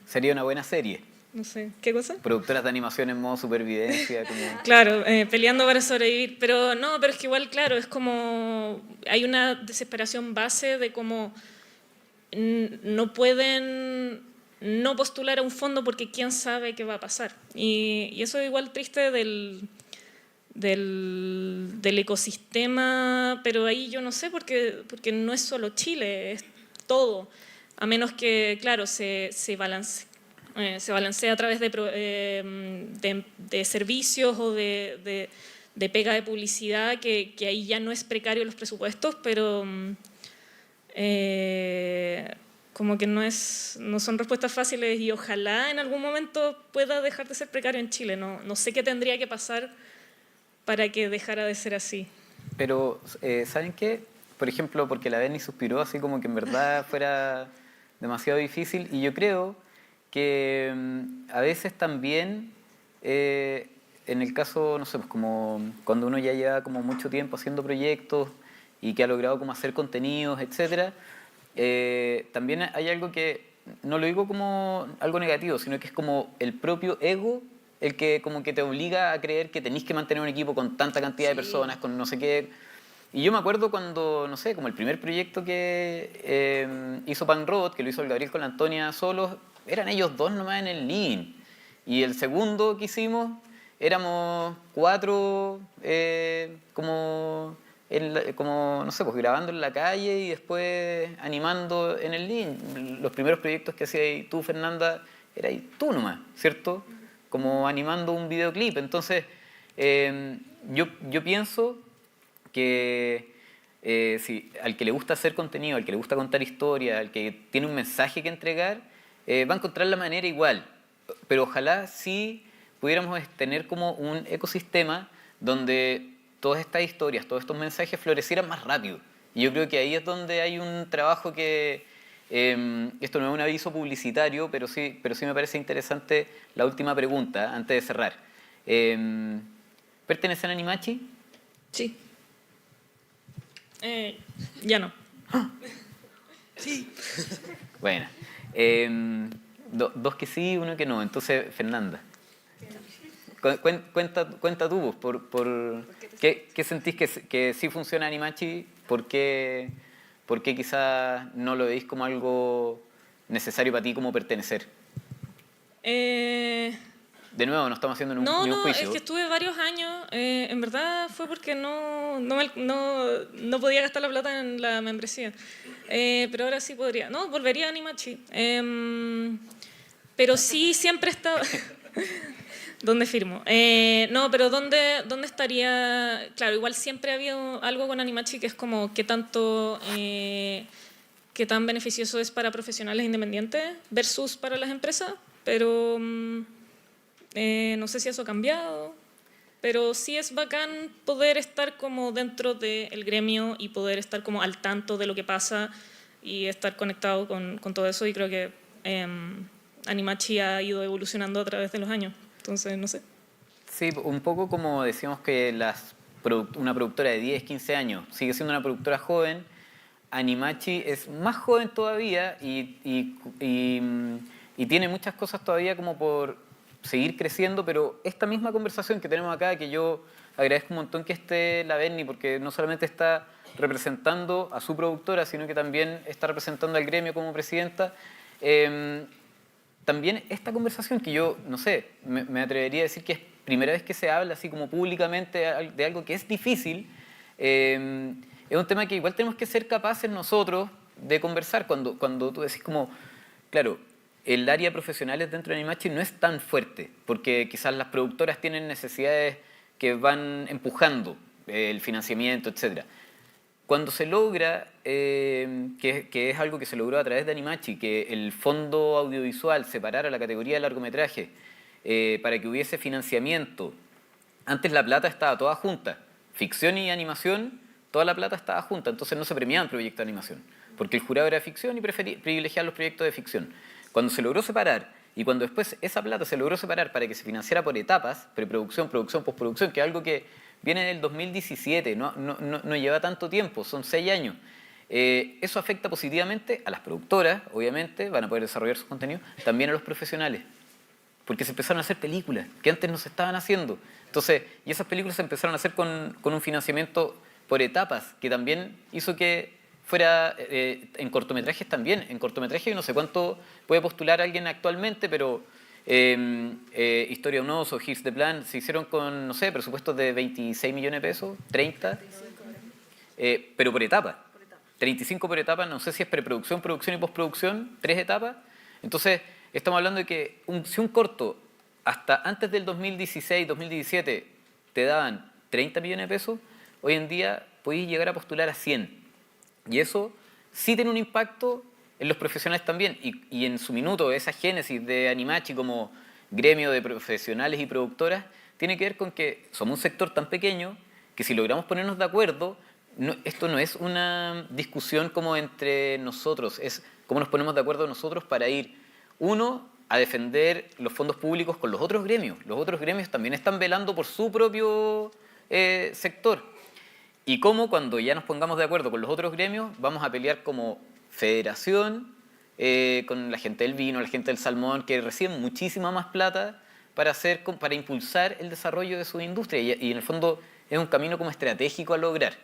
Sería una buena serie. no sé, ¿qué cosa? Productoras de animación en modo supervivencia, como... Claro, peleando para sobrevivir, pero no, pero es que igual, claro, es como, hay una desesperación base de cómo no pueden no postular a un fondo porque quién sabe qué va a pasar. Y eso es igual triste del ecosistema, pero ahí yo no sé porque no es solo Chile, es todo, a menos que, claro, se balancea a través de servicios o de pega de publicidad, que ahí ya no es precario los presupuestos, pero como que no son respuestas fáciles y ojalá en algún momento pueda dejar de ser precario en Chile. No sé qué tendría que pasar para que dejara de ser así. Pero, ¿saben qué? Por ejemplo, porque la Berni suspiró así como que en verdad fuera demasiado difícil y yo creo que a veces también, en el caso, no sé, pues como cuando uno ya lleva como mucho tiempo haciendo proyectos y que ha logrado como hacer contenidos, etcétera, también hay algo que, no lo digo como algo negativo, sino que es como el propio ego el que como que te obliga a creer que tenés que mantener un equipo con tanta cantidad de personas, con no sé qué. Y yo me acuerdo cuando, no sé, como el primer proyecto que hizo Pan Robot, que lo hizo el Gabriel con la Antonia solos, eran ellos dos nomás en el living. Y el segundo que hicimos, éramos cuatro, como, no sé, pues grabando en la calle y después animando en el living. Los primeros proyectos que hacías tú, Fernanda, eras tú nomás, ¿cierto? Como animando un videoclip. Entonces, yo pienso que si al que le gusta hacer contenido, al que le gusta contar historias, al que tiene un mensaje que entregar, va a encontrar la manera igual. pero ojalá sí pudiéramos tener como un ecosistema donde todas estas historias, todos estos mensajes florecieran más rápido. Y yo creo que ahí es donde hay un trabajo que, esto no es un aviso publicitario, pero sí me parece interesante la última pregunta, antes de cerrar. ¿Pertenecen a Animachi? Sí. Ya no. Sí. Bueno, dos que sí, uno que no. Entonces, Fernanda, cuenta tú, ¿qué sentís que sí funciona Animachi? ¿Por qué quizás no lo veis como algo necesario para ti como pertenecer? De nuevo, no estamos haciendo ni un No, es juicio. que estuve varios años. En verdad fue porque no podía gastar la plata en la membresía. Pero ahora sí podría. No, volvería a Animachi. Pero sí siempre estaba... ¿Dónde firmo? No, pero ¿dónde estaría? Claro, igual siempre ha habido algo con Animachi que es como qué tan beneficioso es para profesionales independientes versus para las empresas, pero no sé si eso ha cambiado, pero sí es bacán poder estar como dentro del gremio y poder estar como al tanto de lo que pasa y estar conectado con todo eso, y creo que Animachi ha ido evolucionando a través de los años. Entonces, no sé. Sí, un poco como decíamos que una productora de 10, 15 años sigue siendo una productora joven, Animachi es más joven todavía y tiene muchas cosas todavía como por seguir creciendo, pero esta misma conversación que tenemos acá, que yo agradezco un montón que esté la Berni, porque no solamente está representando a su productora, sino que también está representando al gremio como presidenta. También esta conversación que yo, no sé, me atrevería a decir que es primera vez que se habla así como públicamente de algo que es difícil, es un tema que igual tenemos que ser capaces nosotros de conversar cuando tú decís como, claro, el área de profesionales dentro de Animachi no es tan fuerte, porque quizás las productoras tienen necesidades que van empujando el financiamiento, etcétera. Cuando se logra, que es algo que se logró a través de Animachi, que el fondo audiovisual separara la categoría de largometraje para que hubiese financiamiento. Antes la plata estaba toda junta, ficción y animación, toda la plata estaba junta, entonces no se premiaban proyectos de animación, porque el jurado era ficción y privilegiaba los proyectos de ficción. Cuando se logró separar, y cuando después esa plata se logró separar para que se financiara por etapas, preproducción, producción, postproducción, que es algo que viene del 2017, no lleva tanto tiempo, son 6 años. Eso afecta positivamente a las productoras, obviamente, van a poder desarrollar sus contenidos, también a los profesionales, porque se empezaron a hacer películas que antes no se estaban haciendo. Entonces, y esas películas se empezaron a hacer con un financiamiento por etapas, que también hizo que fuera en cortometrajes también. En cortometrajes no sé cuánto puede postular alguien actualmente, pero Historia de un oso, Here's the Plan, se hicieron con, no sé, presupuestos de 26 millones de pesos, 30, pero por etapa. 35 por etapa, no sé si es preproducción, producción y postproducción, 3 etapas. Entonces, estamos hablando de que si un corto hasta antes del 2016, 2017 te daban 30 millones de pesos, hoy en día podéis llegar a postular a 100. Y eso sí tiene un impacto en los profesionales también. Y en su minuto, esa génesis de Animachi como gremio de profesionales y productoras tiene que ver con que somos un sector tan pequeño que si logramos ponernos de acuerdo, esto no es una discusión como entre nosotros, es cómo nos ponemos de acuerdo nosotros para ir, uno, a defender los fondos públicos con los otros gremios. Los otros gremios también están velando por su propio sector. Y cómo cuando ya nos pongamos de acuerdo con los otros gremios, vamos a pelear como federación con la gente del vino, la gente del salmón, que reciben muchísima más plata para impulsar el desarrollo de su industria. Y en el fondo es un camino como estratégico a lograr.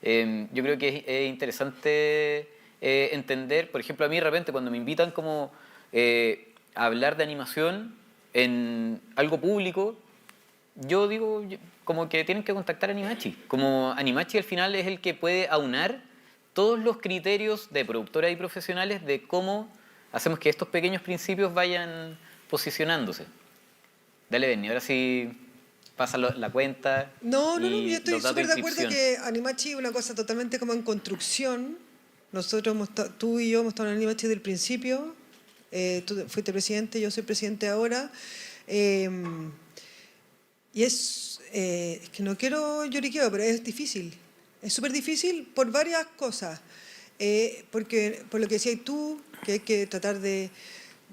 Yo creo que es interesante entender, por ejemplo, a mí de repente cuando me invitan como a hablar de animación en algo público, yo digo como que tienen que contactar a Animachi. Como Animachi al final es el que puede aunar todos los criterios de productoras y profesionales de cómo hacemos que estos pequeños principios vayan posicionándose. Dale, Benny, ahora sí pasa la cuenta. No, yo y estoy los datos de súper de acuerdo inscripción. que Animachi es una cosa totalmente como en construcción. Nosotros, tú y yo hemos estado en Animachi desde el principio. tú fuiste presidente, yo soy presidente ahora. Y es que no quiero lloriqueo, pero es difícil. Es súper difícil por varias cosas. Porque por lo que decías tú, que hay que tratar de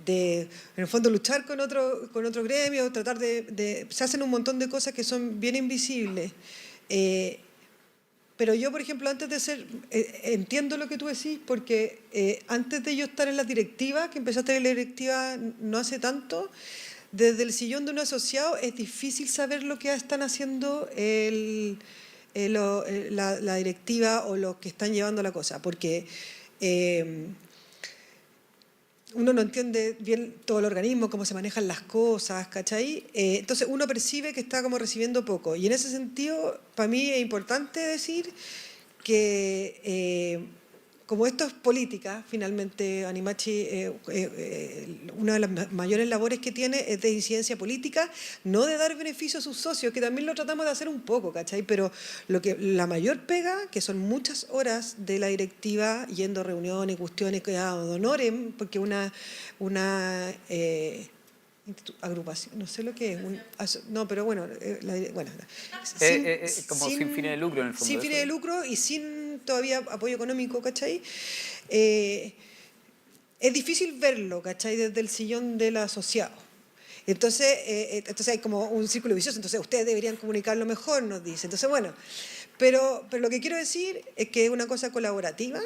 en el fondo luchar con otro gremio, tratar se hacen un montón de cosas que son bien invisibles. Pero yo, por ejemplo, antes de ser, entiendo lo que tú decís, porque antes de yo estar en la directiva, que empezaste en la directiva no hace tanto, desde el sillón de un asociado es difícil saber lo que están haciendo la directiva o los que están llevando la cosa, porque uno no entiende bien todo el organismo, cómo se manejan las cosas, ¿cachai? Entonces uno percibe que está como recibiendo poco. Y en ese sentido, para mí es importante decir que como esto es política, finalmente Animachi, una de las mayores labores que tiene es de incidencia política, no de dar beneficio a sus socios, que también lo tratamos de hacer un poco, ¿cachai? Pero la mayor pega, que son muchas horas de la directiva, yendo a reuniones, cuestiones, que honoren, porque una agrupación, no sé lo que es, no, pero bueno, como sin fines de lucro en el fondo. Sin fines de lucro y sin todavía apoyo económico, ¿cachai? Es difícil verlo, ¿cachai? Desde el sillón del asociado. Entonces hay como un círculo vicioso, entonces ustedes deberían comunicarlo mejor, nos dice. Entonces, bueno, pero lo que quiero decir es que es una cosa colaborativa,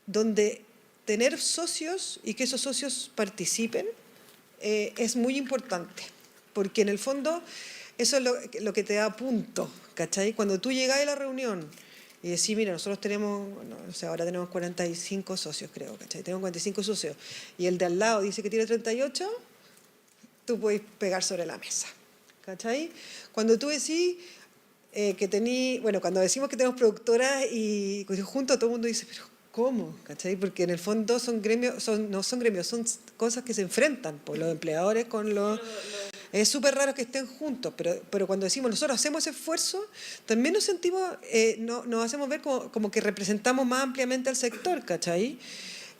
donde tener socios y que esos socios participen, es muy importante, porque en el fondo eso es lo que te da punto, ¿cachai? Cuando tú llegas a la reunión y decís, mira, nosotros tenemos, no sé, ahora tenemos 45 socios, creo, ¿cachai? Tenemos 45 socios, y el de al lado dice que tiene 38, tú puedes pegar sobre la mesa, ¿cachai? Cuando tú decís cuando decimos que tenemos productoras y juntos, todo el mundo dice, pero ¿cómo? ¿Cachai? Porque en el fondo son gremios, no son gremios, son cosas que se enfrentan, por los empleadores con los... Es súper raro que estén juntos, pero cuando decimos nosotros hacemos ese esfuerzo, también nos sentimos, nos hacemos ver como que representamos más ampliamente al sector, ¿cachai?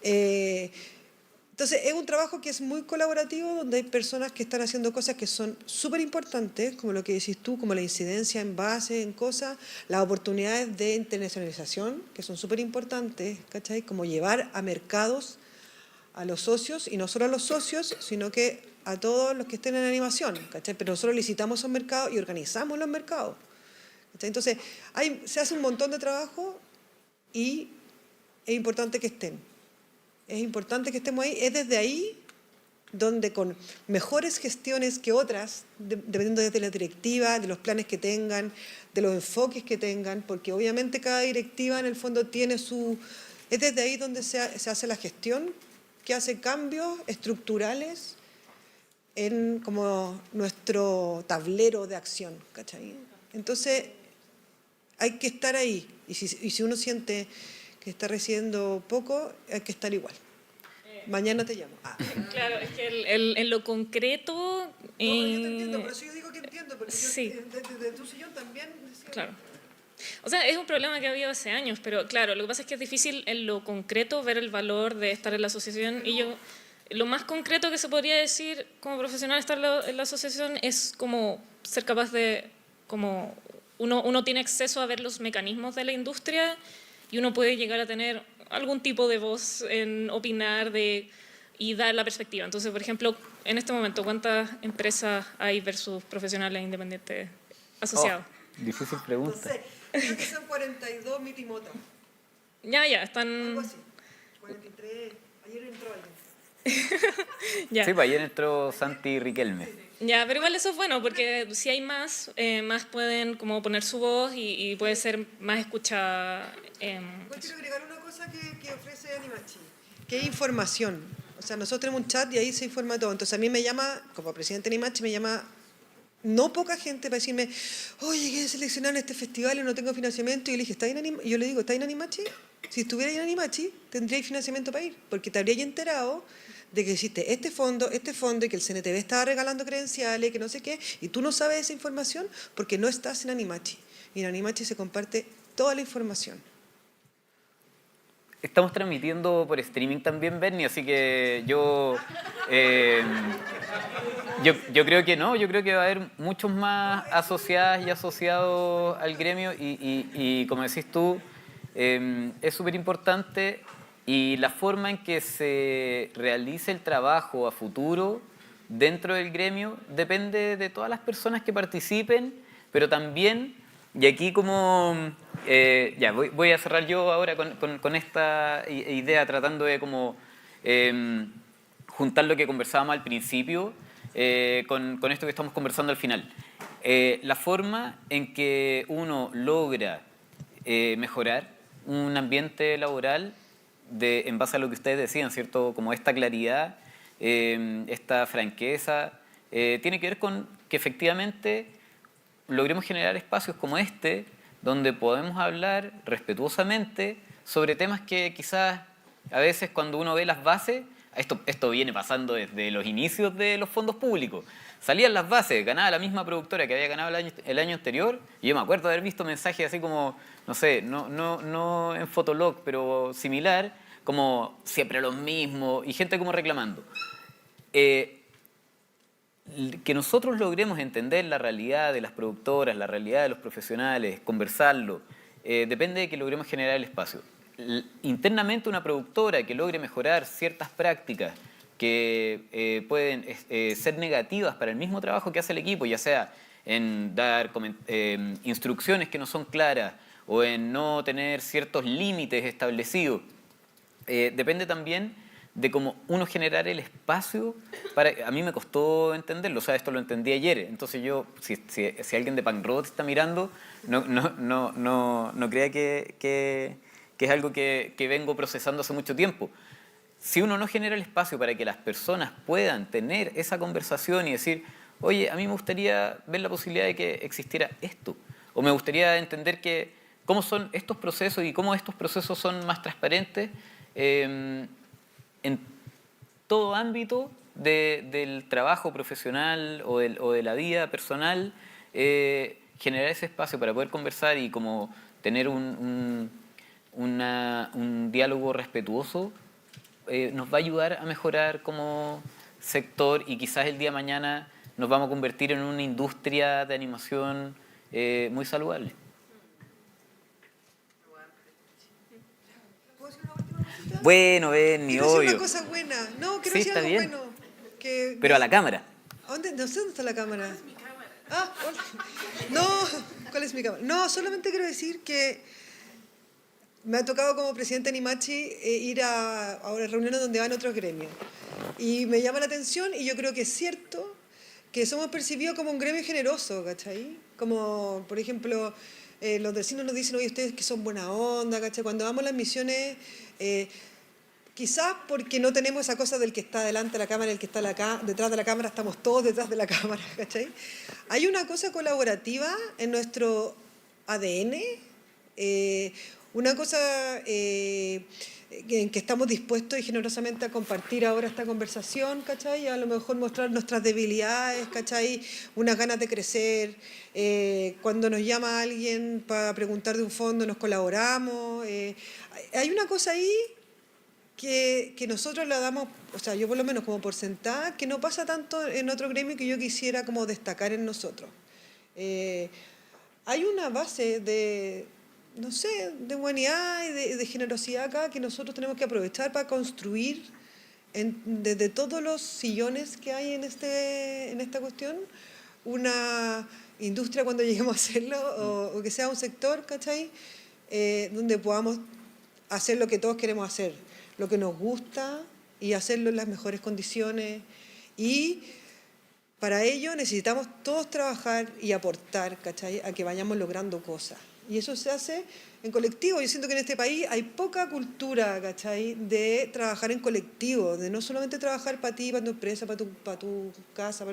Entonces es un trabajo que es muy colaborativo, donde hay personas que están haciendo cosas que son súper importantes, como lo que decís tú, como la incidencia en base, en cosas, las oportunidades de internacionalización, que son súper importantes, ¿cachai? Como llevar a mercados a los socios, y no solo a los socios, sino que a todos los que estén en animación, ¿cachai? Pero nosotros licitamos esos mercados y organizamos los mercados, ¿cachai? Entonces se hace un montón de trabajo y es importante que estén. Es importante que estemos ahí. Es desde ahí donde con mejores gestiones que otras, dependiendo de la directiva, de los planes que tengan, de los enfoques que tengan, porque obviamente cada directiva en el fondo tiene su... Es desde ahí donde se hace la gestión, que hace cambios estructurales en como nuestro tablero de acción, ¿cachai? Entonces hay que estar ahí, y si uno siente que está recibiendo poco, hay que estar igual. Mañana te llamo. Claro, es que en lo concreto... No, pero yo te entiendo, por eso yo digo que entiendo, porque sí. desde tu sillón también decía... Claro. O sea, es un problema que ha habido hace años, pero claro, lo que pasa es que es difícil en lo concreto ver el valor de estar en la asociación, y yo... Lo más concreto que se podría decir como profesional estar en la asociación es como ser capaz de... como uno tiene acceso a ver los mecanismos de la industria, y uno puede llegar a tener algún tipo de voz en opinar y dar la perspectiva. Entonces, por ejemplo, en este momento, ¿cuántas empresas hay versus profesionales independientes asociados? Difícil pregunta. No sé, creo que son 42 mitimotas. Ya, están... Algo así. 43, ayer entró alguien. Ya. Sí, pues ayer entró Santi Riquelme. Ya, pero igual eso es bueno, porque si hay más pueden como poner su voz y puede ser más escuchada. Pues quiero agregar una cosa que ofrece Animachi, que es información. O sea, nosotros tenemos un chat y ahí se informa todo. Entonces a mí me llama, como presidente de Animachi, me llama no poca gente para decirme, oye, que seleccionar en este festival y no tengo financiamiento. Y yo le dije, y yo le digo, ¿está en Animachi? Si estuviera en Animachi, tendríais financiamiento para ir, porque te habríais enterado de que existe este fondo, y que el CNTV estaba regalando credenciales, que no sé qué, y tú no sabes esa información porque no estás en Animachi. Y en Animachi se comparte toda la información. Estamos transmitiendo por streaming también, Bernie, así que eh, yo creo que no, yo creo que va a haber muchos más asociadas y asociados al gremio y como decís tú, es súper importante y la forma en que se realice el trabajo a futuro dentro del gremio depende de todas las personas que participen, pero también, y aquí como, ya voy a cerrar yo ahora con esta idea tratando de como juntar lo que conversábamos al principio con esto que estamos conversando al final. La forma en que uno logra mejorar un ambiente laboral en base a lo que ustedes decían, ¿cierto? Como esta claridad, esta franqueza, tiene que ver con que efectivamente logremos generar espacios como este, donde podemos hablar respetuosamente sobre temas que quizás a veces cuando uno ve las bases, esto viene pasando desde los inicios de los fondos públicos, salían las bases, ganaba la misma productora que había ganado el año anterior, y yo me acuerdo de haber visto mensajes así como, no sé, no en Fotolog, pero similar, como siempre los mismos, y gente como reclamando. Que nosotros logremos entender la realidad de las productoras, la realidad de los profesionales, conversarlo, depende de que logremos generar el espacio. Internamente una productora que logre mejorar ciertas prácticas que pueden ser negativas para el mismo trabajo que hace el equipo, ya sea en dar instrucciones que no son claras o en no tener ciertos límites establecidos, depende también de cómo uno generar el espacio para... A mí me costó entenderlo, o sea, esto lo entendí ayer, entonces yo, si alguien de Panrobot está mirando, no crea que es algo que vengo procesando hace mucho tiempo. Si uno no genera el espacio para que las personas puedan tener esa conversación y decir, oye, a mí me gustaría ver la posibilidad de que existiera esto, o me gustaría entender cómo son estos procesos y cómo estos procesos son más transparentes, en todo ámbito del trabajo profesional o de la vida personal, generar ese espacio para poder conversar y como tener un diálogo respetuoso, nos va a ayudar a mejorar como sector y quizás el día de mañana nos vamos a convertir en una industria de animación muy saludable. Bueno, Bernie, Quiero decir obvio. una cosa buena. No, quiero Sí, decir está algo bien. bueno. Que, Pero a la cámara. No sé dónde está la cámara. Ah, hola. No, ¿cuál es mi cámara? No, solamente quiero decir que me ha tocado como presidente de Animachi ir a reuniones donde van otros gremios. Y me llama la atención y yo creo que es cierto que somos percibidos como un gremio generoso, ¿cachai? Como, por ejemplo, los vecinos nos dicen, oye, ustedes que son buena onda, ¿cachai? Cuando vamos a las misiones... quizás porque no tenemos esa cosa del que está delante de la cámara y el que está detrás de la cámara, estamos todos detrás de la cámara, ¿cachai? Hay una cosa colaborativa en nuestro ADN, una cosa en que estamos dispuestos y generosamente a compartir ahora esta conversación, ¿cachai? A lo mejor mostrar nuestras debilidades, ¿cachai? Unas ganas de crecer. Cuando nos llama alguien para preguntar de un fondo, nos colaboramos. Hay una cosa ahí que nosotros la damos, o sea, yo por lo menos como por sentada, que no pasa tanto en otro gremio que yo quisiera como destacar en nosotros. Hay una base de, no sé, de humanidad y de generosidad acá que nosotros tenemos que aprovechar para construir desde todos los sillones que hay en esta cuestión, una industria cuando lleguemos a hacerlo, o que sea un sector, ¿cachai? Donde podamos hacer lo que todos queremos hacer, lo que nos gusta y hacerlo en las mejores condiciones. Y para ello necesitamos todos trabajar y aportar, ¿cachai? A que vayamos logrando cosas. Y eso se hace en colectivo. Yo siento que en este país hay poca cultura, ¿cachai? De trabajar en colectivo, de no solamente trabajar para ti, para tu empresa, para tu casa,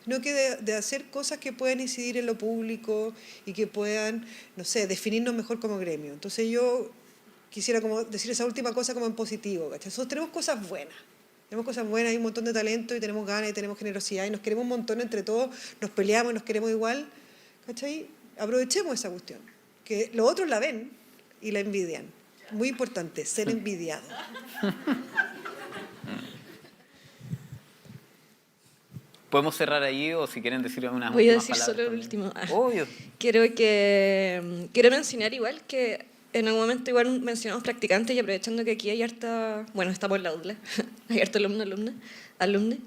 sino que de hacer cosas que puedan incidir en lo público y que puedan, no sé, definirnos mejor como gremio. Entonces yo quisiera como decir esa última cosa como en positivo, ¿cachai? Nosotros tenemos cosas buenas. Tenemos cosas buenas, hay un montón de talento y tenemos ganas y tenemos generosidad y nos queremos un montón entre todos, nos peleamos, nos queremos igual, ¿cachai? Aprovechemos esa cuestión, que los otros la ven y la envidian. muy importante, ser envidiado. ¿Podemos cerrar ahí o si quieren decir unas Voy a últimas decir palabras solo el también? último. Obvio. Quiero mencionar igual que en algún momento igual mencionamos practicantes y aprovechando que aquí hay harta, bueno, estamos en la UDLA, hay harto alumne.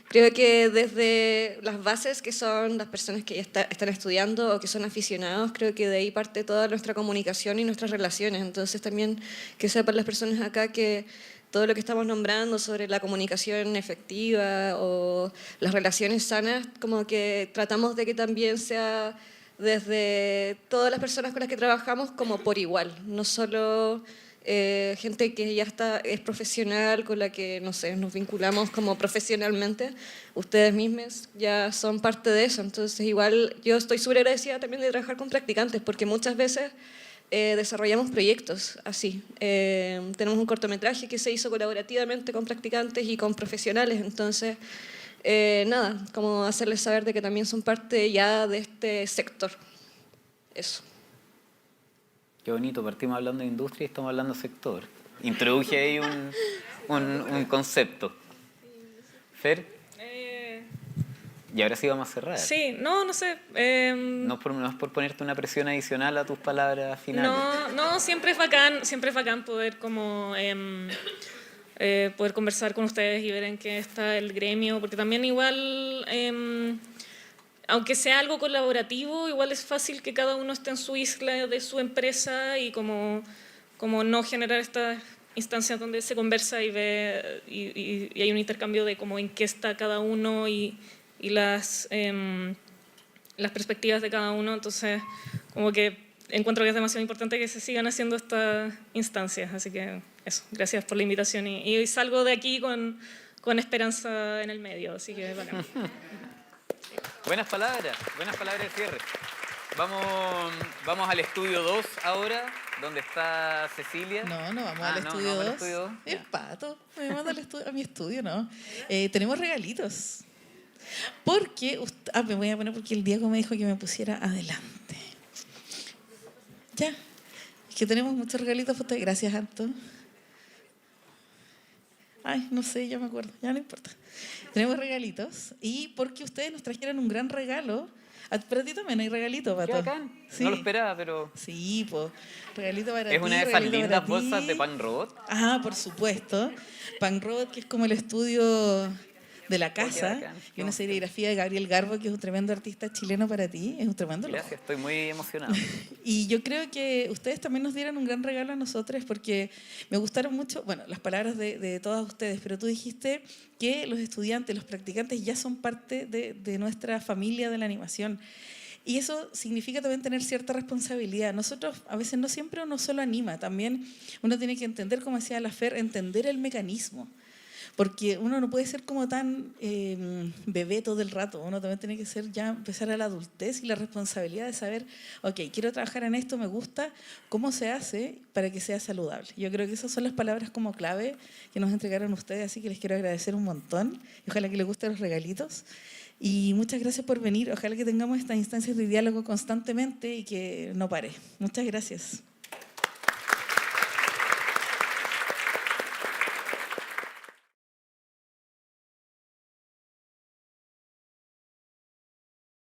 Creo que desde las bases, que son las personas que ya están estudiando o que son aficionados, creo que de ahí parte toda nuestra comunicación y nuestras relaciones. Entonces también que sepan las personas acá que todo lo que estamos nombrando sobre la comunicación efectiva o las relaciones sanas, como que tratamos de que también sea desde todas las personas con las que trabajamos como por igual, no solo gente que ya es profesional, con la que, no sé, nos vinculamos como profesionalmente, ustedes mismos ya son parte de eso, entonces igual yo estoy súper agradecida también de trabajar con practicantes, porque muchas veces desarrollamos proyectos así. Tenemos un cortometraje que se hizo colaborativamente con practicantes y con profesionales, entonces nada, como hacerles saber de que también son parte ya de este sector. Eso. Qué bonito, partimos hablando de industria y estamos hablando de sector. Introduje ahí un concepto. Fer, y ahora sí vamos a cerrar. Sí, no sé. No es por ponerte una presión adicional a tus palabras finales. No, siempre es bacán poder como poder conversar con ustedes y ver en qué está el gremio, porque también igual, aunque sea algo colaborativo, igual es fácil que cada uno esté en su isla de su empresa y como no generar estas instancias donde se conversa y ve y hay un intercambio de como en qué está cada uno y las perspectivas de cada uno, entonces como que encuentro que es demasiado importante que se sigan haciendo estas instancias, así que eso, gracias por la invitación y salgo de aquí con esperanza en el medio, así que bacán. Buenas palabras de cierre. Vamos al estudio 2 ahora, donde está Cecilia. No vamos al estudio 2. Es Ya. pato, me manda a mi estudio, ¿no? Tenemos regalitos. Porque, me voy a poner porque el Diego me dijo que me pusiera adelante. Ya, es que tenemos muchos regalitos. Gracias, Anto. Ay, no sé, ya me acuerdo, ya no importa. Tenemos regalitos y porque ustedes nos trajeron un gran regalo. Para ti también hay regalito, Pato. Qué bacán. Sí. No lo esperaba, pero... Sí, pues, regalito para ti. Es una de esas regalito lindas para bolsas ti. de Pan Robot. Ah, por supuesto. Pan Robot, que es como el estudio de la casa, bacán. y una serigrafía de Gabriel Garbo, que es un tremendo artista chileno para ti, es un tremendo loco. Gracias, estoy muy emocionado. Y yo creo que ustedes también nos dieron un gran regalo a nosotros porque me gustaron mucho, bueno, las palabras de todas ustedes, pero tú dijiste que los estudiantes, los practicantes ya son parte de nuestra familia de la animación. Y eso significa también tener cierta responsabilidad. Nosotros a veces no siempre uno solo anima, también uno tiene que entender, como decía la Fer, entender el mecanismo. Porque uno no puede ser como tan bebé todo el rato, uno también tiene que ser ya empezar a la adultez y la responsabilidad de saber, ok, quiero trabajar en esto, me gusta, ¿cómo se hace para que sea saludable? Yo creo que esas son las palabras como clave que nos entregaron ustedes, así que les quiero agradecer un montón y ojalá que les gusten los regalitos. Y muchas gracias por venir, ojalá que tengamos estas instancias de diálogo constantemente y que no pare. Muchas gracias.